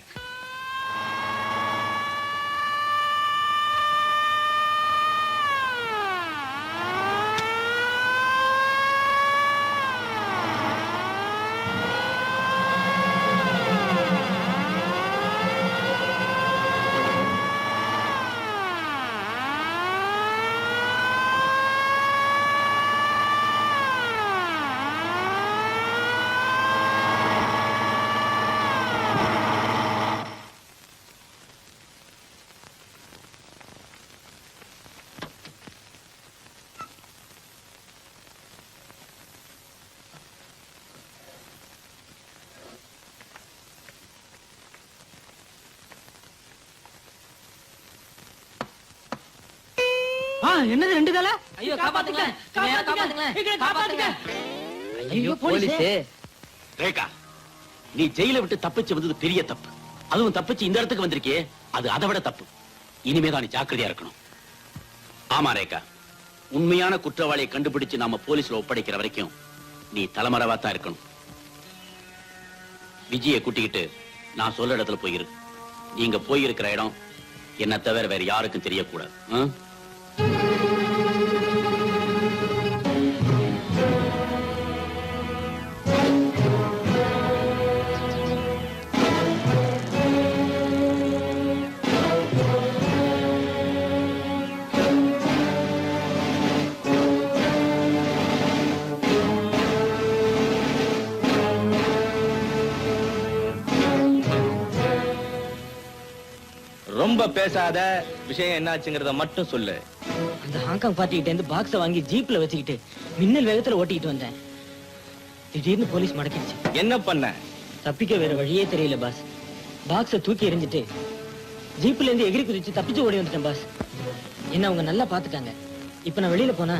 என்னது ரெண்டு தலை? ஐயோ, காப்பாத்துங்களேன். காப்பாத்துங்க. ஐயோ, போலீஸே. ரேகா, நீ ஜெயில விட்டு தப்பிச்சு வந்தது பெரிய தப்பு. அதுவும் தப்பிச்சு இந்த இடத்துக்கு வந்திருக்கே, அது அதை விட தப்பு. இனிமேதான் நீ ஜாக்கிரதையா இருக்கணும். ஆமா ரேகா, உண்மையான குற்றவாளியை கண்டுபிடிச்சு நாம போலீஸ்ல ஒப்படைக்கிற வரைக்கும் நீ தலைமறைவா தான் இருக்கணும். விஜயை கூட்டிக்கிட்டு நான் சொல்ற இடத்துல போயிரு. நீங்க போயிருக்கிற இடம் என்ன தவிர வேற யாருக்கும் தெரியக்கூடாது. ரொம்ப பேசாத, விஷயம் என்னாச்சுங்கிறத மட்டும் சொல்லு. அந்த ஹாங்காங் பார்ட்டிகிட்ட இருந்து பாக்ஸ வாங்கி ஜீப்ல வச்சுக்கிட்டு மின்னல் வேகத்துல ஓட்டிக்கிட்டு வந்தேன். திடீர்னு போலீஸ் மடக்கிடுச்சு. என்ன பண்ண? தப்பிக்க வேற வழியே தெரியல பாஸ். பாக்ஸ தூக்கி எறிஞ்சிட்டு ஜீப்ல இருந்து எகிரி குதிச்சு தப்பிச்சு ஓடி வந்துட்டேன் பாஸ். என்ன அவங்க நல்லா பாத்துட்டாங்க. இப்ப நான் வெளியில போனா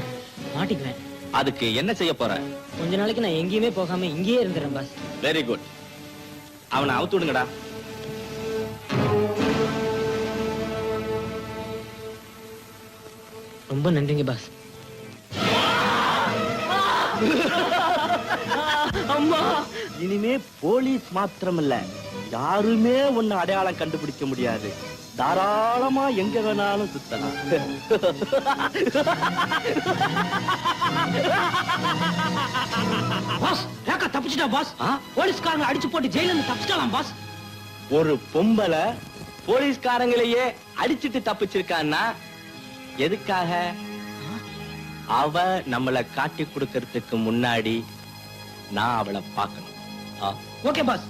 மாட்டிக்குவேன். அதுக்கு என்ன செய்ய போற? கொஞ்ச நாளைக்கு நான் எங்கேயுமே போகாம இங்கேயே இருந்துறேன் பாஸ். Very good. அவனை அவுத்து விடுங்கடா. ரொம்ப நன்றிங்க பாஸ். அம்மா, இனிமே போலீஸ் மாத்திரமில்ல, யாருமே உன்னை அடையாளம் கண்டுபிடிக்க முடியாது. தாராளமா எங்க வேணாலும் சுத்தலாம். பாஸ், ரேகா தப்பிச்சிட்டா பாஸ். போலீஸ்காரங்க அடிச்சு போட்டு ஜெயில இருந்து தப்பிச்சிட்டாலாம் பாஸ். ஒரு பொம்பளை போலீஸ்காரங்களையே அடிச்சிட்டு தப்பிச்சிருக்கான்னா எதுக்காக? அவ நம்மளை காட்டி கொடுக்கறதுக்கு முன்னாடி நான் அவளை பார்க்கணும். Okay pass.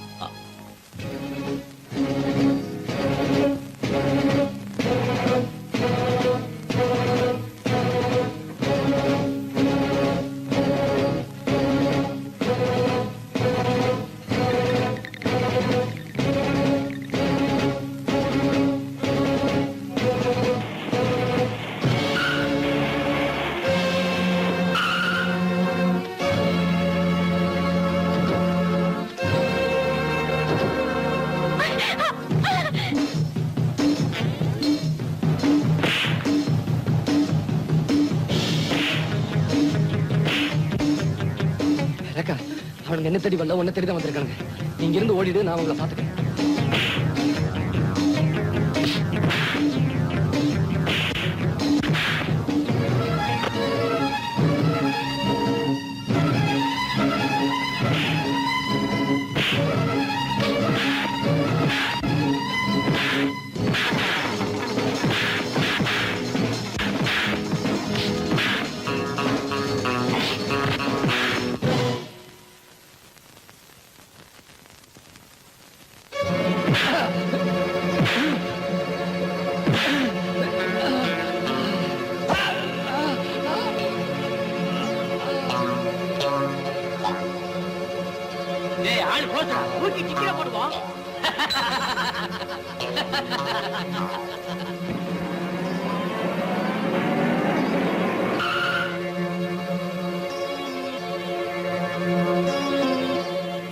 ரேகா அவனுங்க என்ன தேடி வரல உன்னை தேடி தான் வந்திருக்காங்க. நீங்க இருந்து ஓடிடு, நான் உங்களை பாத்துக்கிறேன்.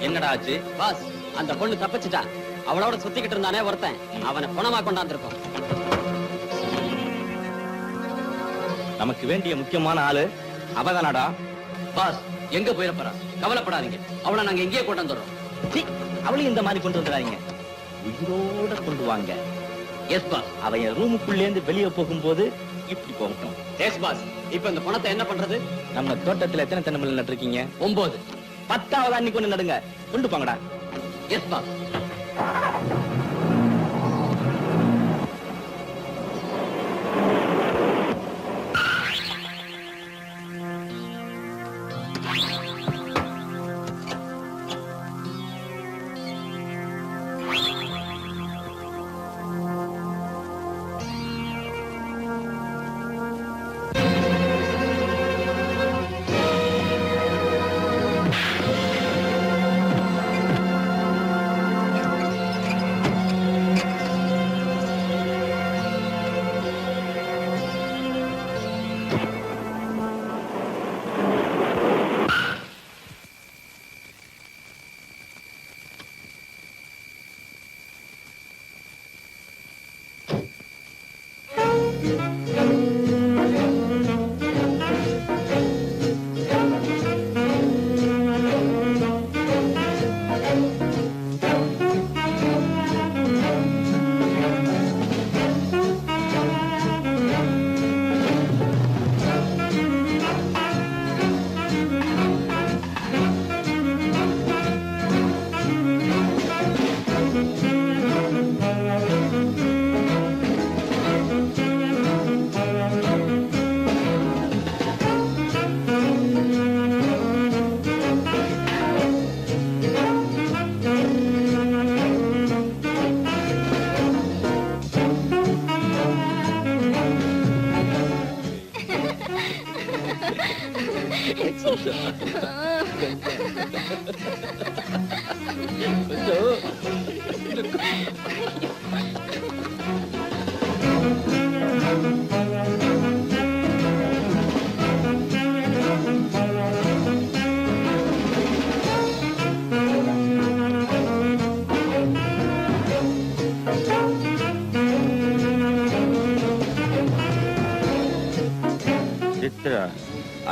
என்னடா ஆச்சு? பாஸ், அந்த பொண்ணு தப்பிச்சுட்டா. அவளோட சுத்திக்கிட்டு இருந்தானே ஒருத்தன், அவனை பணமா கொண்டாந்துருக்கோம். நமக்கு வேண்டிய முக்கியமான ஆளு அவதானடா. பாஸ், எங்க போயிடப்பறா? கவலைப்படாதீங்க, அவளை நாங்க எங்கேயே கொண்டு வந்துடுறோம். அவளையும் இந்த மாதிரி கொண்டு வந்துடாதீங்க, உயிரோட கொண்டு வாங்க. Yes boss. அவன் என் ரூமுக்குள்ளே இருந்து வெளியே போகும்போது இப்படி போகட்டும். Yes boss. இப்ப இந்த பணத்தை என்ன பண்றது? நம்ம தோட்டத்துல எத்தனை தென்னமரம் நட்டுருக்கீங்க? 9. 10வது அன்னைக்கு ஒண்ணு நடுங்க, கொண்டு போங்கடா. Yes boss.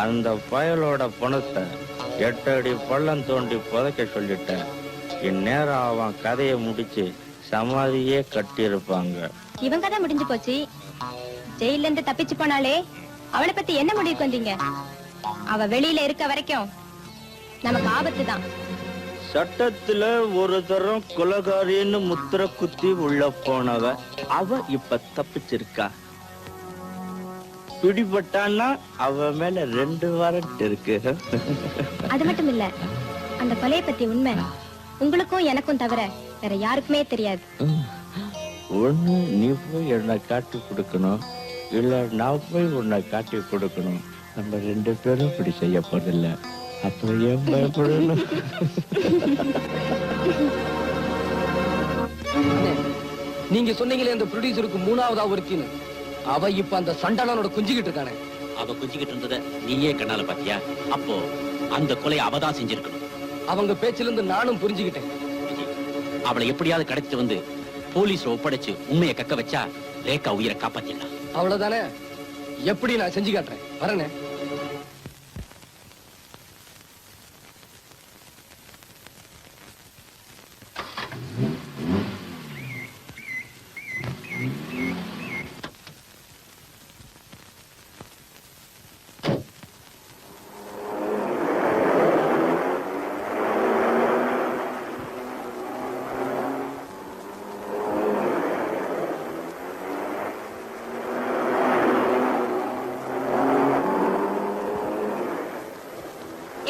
அந்த பயலோட பணத்தை 8 அடி பள்ளம் தோண்டி புதைக்க சொல்லிட்டேன். இந்நேரம் அவன் கதையை முடிச்சு சமாதியே கட்டியிருப்பாங்க. இவன் கதை முடிஞ்சு போச்சு. ஜெயில இருந்து தப்பிச்சு போனாலே அவளை பத்தி என்ன முடிவுக்கு வந்தீங்க? அவ வெளியில இருக்க வரைக்கும் நமக்கு ஆபத்து தான். சட்டத்துல ஒரு தரம் கொலகாரின்னு முத்திர குத்தி உள்ள போனவ அவ இப்ப தப்பிச்சிருக்கா. பிடிபட்டான்னா அவ மேல 2 வாரண்ட் இருக்கு. அது மட்டும் இல்ல, அந்த கொலையை பத்தி உண்மை உங்களுக்கும் எனக்கும் தவிர வேற யாருக்குமே தெரியாது. ஒண்ணு நீ போய் என்னை காட்டி கொடுக்கணும், இல்ல நான் போய் உன்னை காட்டி கொடுக்கணும். நம்ம 2 பேரும் இப்படி செய்ய போறதில்ல. அப்ப ஏன் பயப்படணும்? நீங்க சொன்னீங்களே அந்த ப்ரொடியூசருக்கு 3ஆவதா ஒருத்தின்னு, அவ இப்ப அந்த சண்டாளனோட குஞ்சிக்கிட்டு இருக்கானே. அவ குஞ்சிக்கிட்டு இருந்தத நீயே கண்ணால பாத்தியா? அப்போ அந்த கொலை அவதான் செஞ்சிருக்கணும். அவங்க பேச்சில இருந்து நானும் புரிஞ்சுக்கிட்டேன். அவளை எப்படியாவது கடத்திட்டு வந்து போலீஸ் ஒப்படைச்சு உண்மையை கக்க வச்சா ரேகா உயிரை காப்பாத்திடலாம். அவ்வளவுதானே? எப்படி நான் செஞ்சு காட்டுறேன், வரேனே.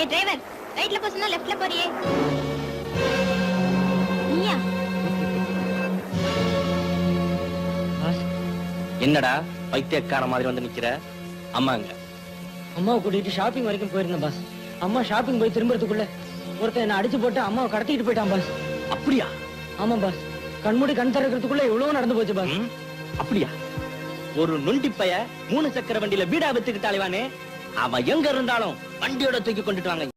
ஏ டிரைவர், ரைட்ல போ சொன்னா லெஃப்ட்ல போறியே. நீயா? என்னடா பைத்தியக்கார மாதிரி வந்து நிக்கிற? அம்மாங்க அம்மாவை கூட்டிட்டு ஷாப்பிங் வரைக்கும் போயிருந்தேன் பாஸ். அம்மா ஷாப்பிங் போய் திரும்புறதுக்குள்ள ஒருத்தன் என்ன அடிச்சு போட்டு அம்மாவை கடத்திட்டு போயிட்டான் பாஸ். அப்படியா? ஆமா பாஸ். கண்மூடி கண் திறக்கிறதுக்குள்ள எவ்வளவு நடந்து போச்சு பாஸ். அப்படியா? ஒரு நொண்டி பைய 3 சக்கர வண்டியில வீடா வித்துக்கிட்டாலே அவன் எங்க இருந்தாலும் வண்டியோட தூக்கி கொண்டுட்டு வாங்க.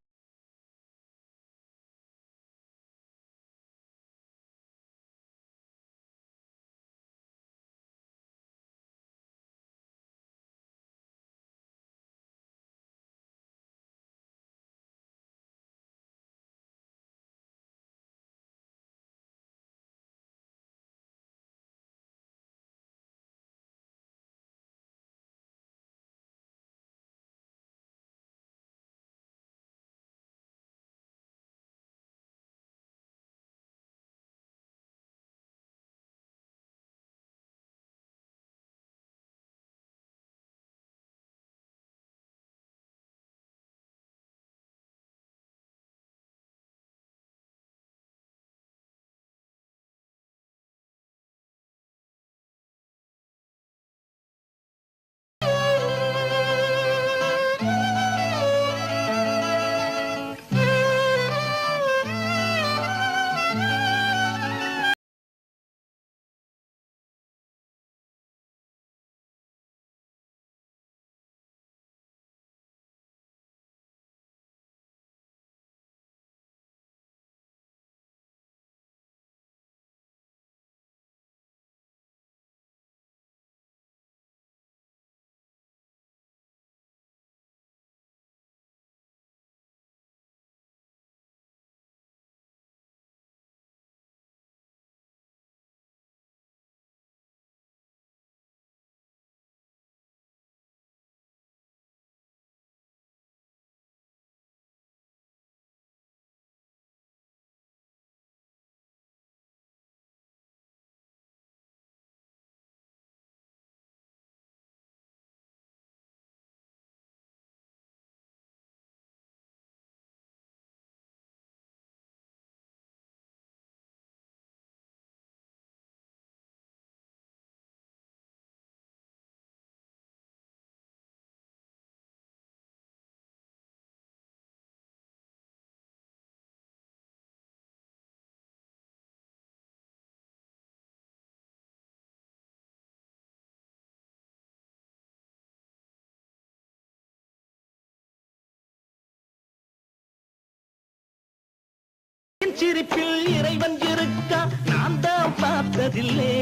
சிரிப்பில் இறைவன் இருக்கா நான் தான் பார்த்ததில்லை.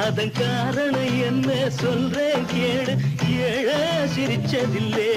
அதன் காரணம் என்ன சொல்றேன் கேடு. ஏழ சிரிச்சதில்லை.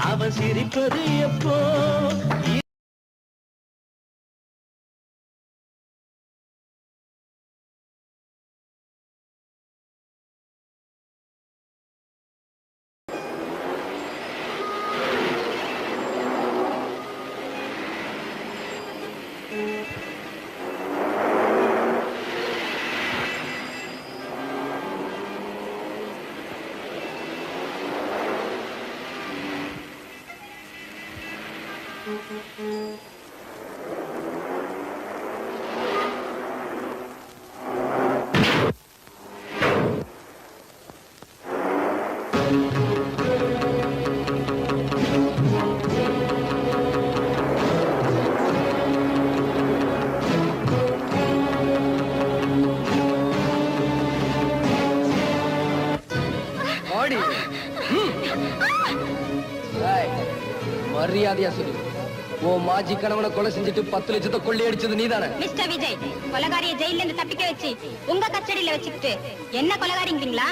அவன் சிரிப்பது எப்போ? மரியாதையா சொல்லு. ஓ மாஜி கணவனை கொலை செஞ்சுட்டு 10 லட்சத்தை கொள்ளையடிச்சது நீதானே? மிஸ்டர் விஜய், கொலகாரிய ஜெயில இருந்து தப்பிக்க வச்சு உங்க கஸ்டடியில வச்சுக்கிட்டு என்ன கொலகாரிங்களா?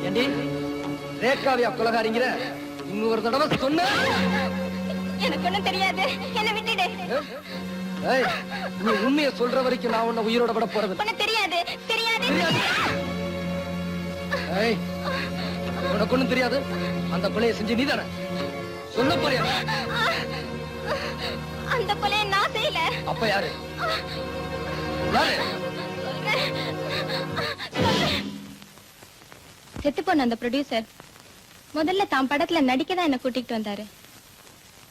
ஏண்டி ரேகாவியா கொலகாரிங்கிற? இன்னொரு தடவை சொன்ன எனக்கு ஒண்ணும் தெரியாது, என்ன விட்டுடு. ஏய், நீ உண்மையை சொல்ற வரைக்கும் நான் உன்னை உயிரோட விட போறது. ஒண்ணும் தெரியாது தெரியாது. ஏய், உனக்கு ஒண்ணும் தெரியாது. அந்த கொலையை செஞ்சு நீதானே? சொல்ல போறியா? அந்த கொலையை நான் செய்யல. அப்ப யாரு? யாரு? செத்து போன அந்த ப்ரொடியூசர் முதல்ல தான் படத்துல நடிக்க தான் என்ன கூட்டிட்டு வந்தாரு.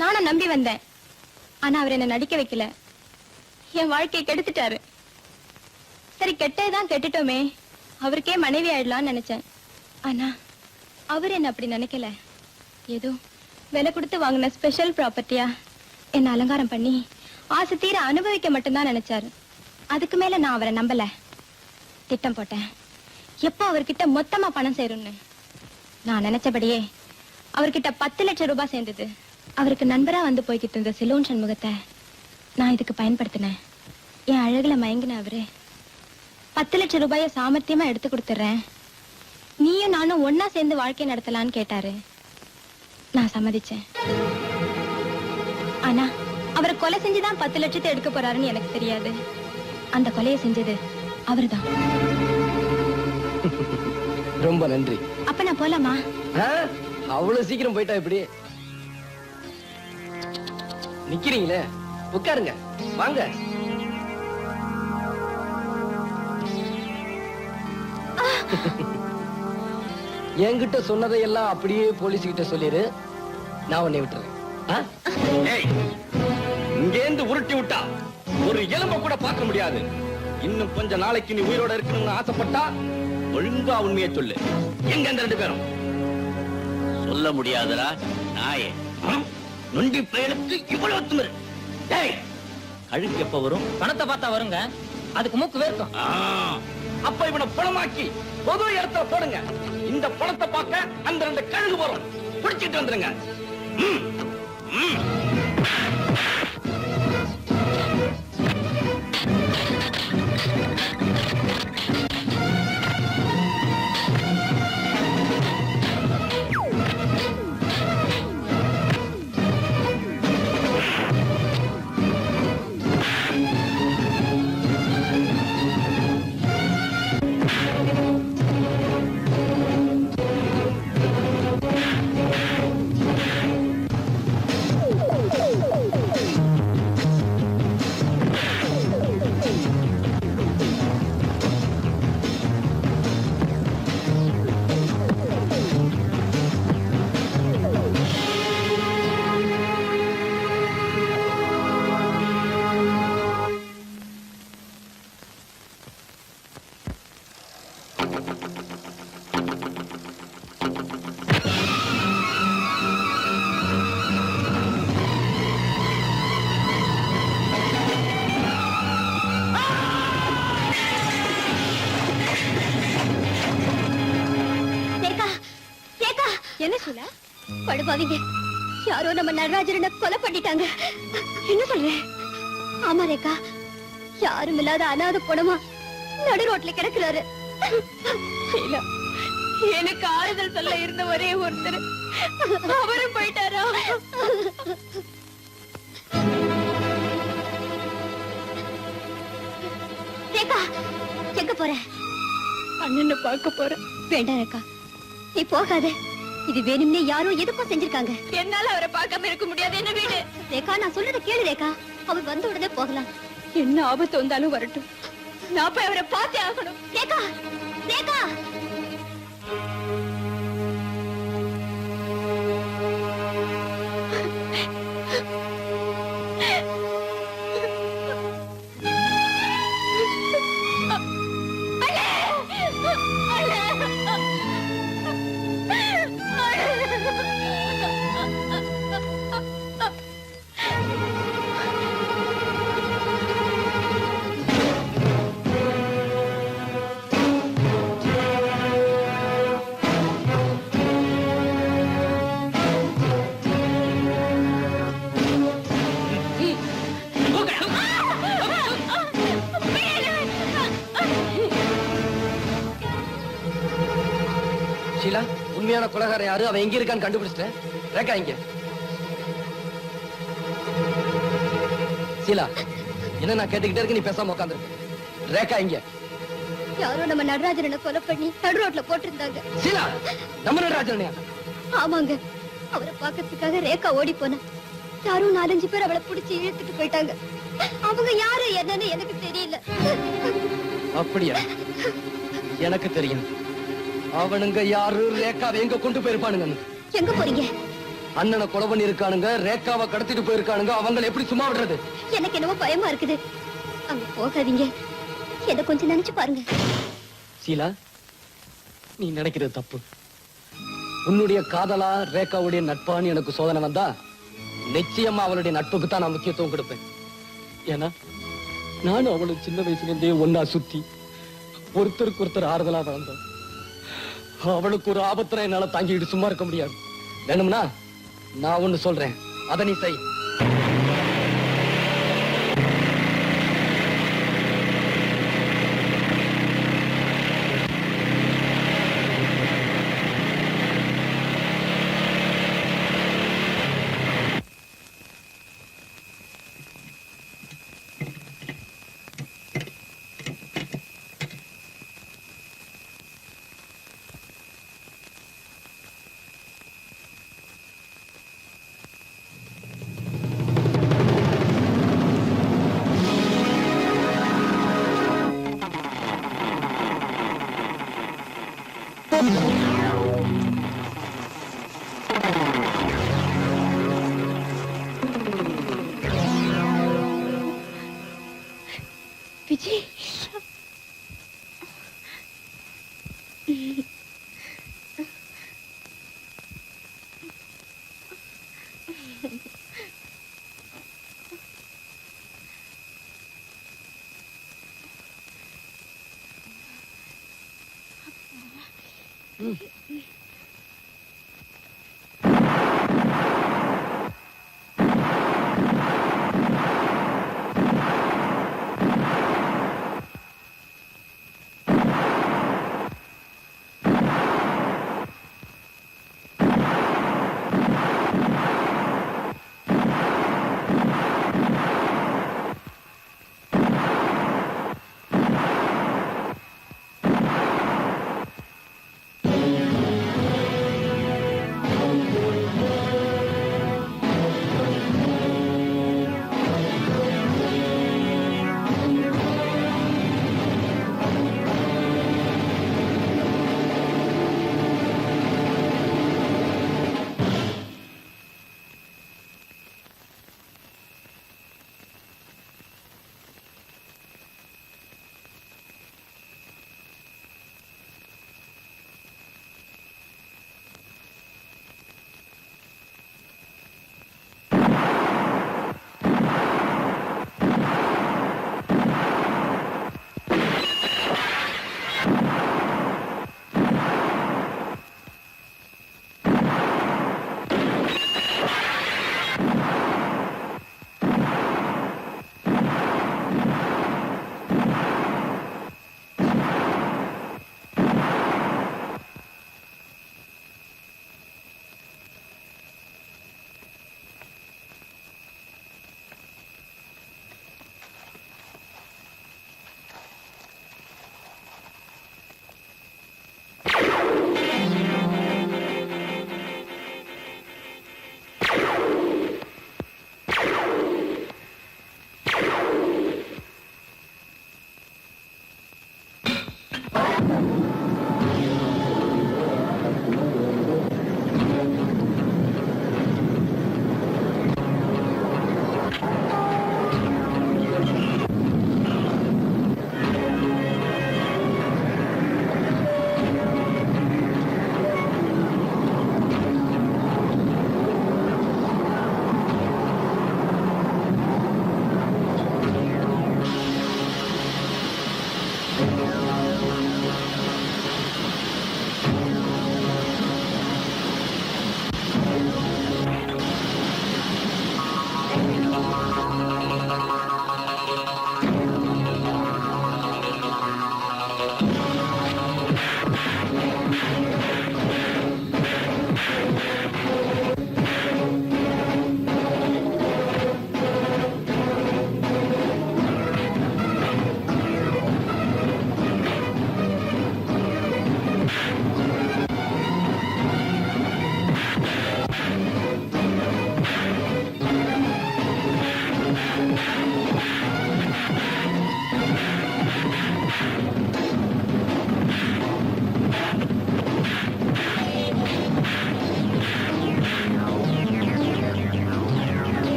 நானும் நம்பி வந்தேன். ஆனா அவர் என்ன நடிக்க வைக்கல, என் வாழ்க்கையை கெடுத்துட்டாரு. சரி, கெட்டதுதான் கெட்டுட்டோமே, அவருக்கே மனைவி ஆயிடலாம்னு நினைச்சேன். ஆனா அவர் என்ன அப்படி நினைக்கல. ஏதோ விலை கொடுத்து வாங்கின ஸ்பெஷல் ப்ராப்பர்ட்டியா என்ன அலங்காரம் பண்ணி ஆசை தீர அனுபவிக்க மட்டும்தான் நினைச்சாரு. அதுக்கு மேல நான் அவரை நம்பல. திட்டம் போட்டேன், எப்போ அவர்கிட்ட மொத்தமா பணம் சேரும்னு. நான் நினைச்சபடியே அவர்கிட்ட 10 லட்சம் ரூபாய் சேர்ந்தது. அவருக்கு நண்பரா வந்து போய்கிட்டு இருந்த சிலோன் சண்முகத்தை நான் இதுக்கு பயன்படுத்தினேன். என் அழகுல மயங்கின அவரு 10 லட்சம் ரூபாய சாமர்த்தியமா எடுத்து கொடுத்துறேன், நீயும் நானும் ஒன்னா சேர்ந்து வாழ்க்கை நடத்தலான்னு கேட்டாரு. நான் சம்மதிச்சேன். ஆனா அவரை கொலை செஞ்சுதான் 10 லட்சத்தை எடுக்க போறாருன்னு எனக்கு தெரியாது. அந்த கொலையை செஞ்சது அவர்தான். ரொம்ப நன்றி. அப்ப நான் போலாமா? அவ்வளவு சீக்கிரம் போயிட்டா எப்படி? நிக்கிறீங்களே, உட்காருங்க, வாங்க. என்கிட்ட சொன்னதையெல்லாம் அப்படியே போலீஸ் கிட்ட சொல்லிரு, நான் உன்னை விட்டுறேன். இங்கேந்து உருட்டி விட்டா ஒரு எலும்ப கூட பார்க்க முடியாது. இன்னும் கொஞ்ச நாளைக்கு நீ உயிரோட இருக்கணும்னு ஆசைப்பட்டா ஒழுங்கா உண்மையை சொல்லு. எங்க அந்த 2 பேரும்? சொல்ல முடியாதடா நாயே. நொண்டி பயலுக்கு இவ்வளவு திமிரு. டேய், கழுக்கு எப்ப வரும்? பணத்தை பார்த்தா வருங்க, அதுக்கு மூக்கு வேர்க்கும். அப்ப இவனை பணமாக்கி பொது இடத்துல போடுங்க. இந்த பணத்தை பார்க்க அந்த 2 கழுகு வரும். பிடிச்சிட்டு வந்துருங்க. என்ன சொல்ல? படுபாவிங்க, யாரோ நம்ம நடராஜரனை கொலை பண்ணிட்டாங்க. என்ன சொல்ற? ஆமா ரேகா, யாரும் இல்லாத அனாதை பொணமா நடு ரோட்ல கிடக்குறாரு. எனக்கு ஆறுதல் சொல்ல இருந்த ஒரே ஒருத்தர் அவரும் போயிட்டாரா? ரேகா, எங்க போற? அண்ணனை பார்க்க போறேன். வேண்டாம் ரேகா, நீ போகாத. இது வேணும்னே யாரோ எதுக்கும் செஞ்சிருக்காங்க. என்னால அவரை பார்க்காம இருக்க முடியாது. என்ன வீடு ரேகா, நான் சொல்றத கேளு ரேகா. அவர் வந்த உடனே போகலாம். என்ன ஆபத்து வந்தாலும் வரட்டும், நான் போய் அவரை பார்த்தே ஆகணும். ரேகா, ரேகா. உண்மையான கொலைகாரன் யாரு, அவன் எங்க இருக்கான்னு கண்டுபிடிச்சிட்டேன். ரேகா இங்க. சீலா, என்ன நான் கேட்டுக்கிட்டே இருக்கு, நீ பேசாம உட்காந்துருக்க. ரேகா இங்க. யாரோ நம்ம நடராஜனை கொலை பண்ணி நடு ரோட்ல போட்டிருந்தாங்க. சீலா, நம்ம நடராஜனையா? ஆமாங்க, அவரை பார்க்கறதுக்காக ரேகா ஓடி போனா யாரும் 4-5 பேர் அவளை பிடிச்சி இழுத்துட்டு போயிட்டாங்க. அவங்க யாரு என்னன்னு எனக்கு தெரியல. அப்படியா? எனக்கு தெரியும். அவனுங்க யாரு, ரேகாவை எங்க கொண்டு போயிருப்பானுங்க. எங்க போறீங்க? அண்ணனை கொலை பண்ணி இருக்கானுங்க, ரேகாவை கடத்திட்டு போயிருக்கானுங்க. அவங்களை எப்படி சும்மா விடுறது? எனக்கு என்னவோ பயமா இருக்குது. அங்க போகாதீங்க, என்ன கொஞ்சம் நினைச்சு பாருங்க. சீலா, நீ நினைக்கிறது தப்பு. உன்னுடைய காதலா ரேகாவுடைய நட்பான்னு எனக்கு சோதனை வந்தா நிச்சயமா அவளுடைய நட்புக்கு தான் நான் முக்கியத்துவம் கொடுப்பேன். ஏன்னா நானும் அவளும் சின்ன வயசுல இருந்தே ஒன்னா சுத்தி ஒருத்தருக்கு ஒருத்தர் ஆறுதலா வளர்ந்தோம். அவளுக்கு ஒரு ஆபத்துல என்னால தாங்கிட்டு சும்மா இருக்க முடியாது. வேணும்னா நான் ஒண்ணு சொல்றேன், அதை நீ செய். விஜய்,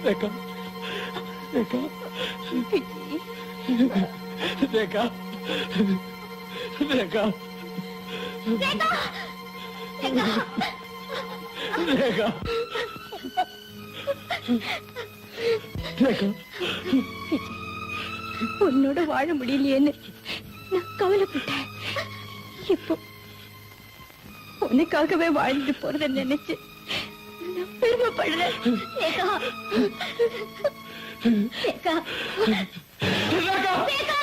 ரேகா ரேகா ரேகா ரேகா ரேகா ரேகா உன்னோட வாழ முடியலையேன்னு நான் கவலைப்பட்டேன். இப்போ உனக்காகவே வாழ்ந்துட்டு போறத நினைச்சு நான் பெருமைப்படுறேன். ரேகா ரேகா ரேகா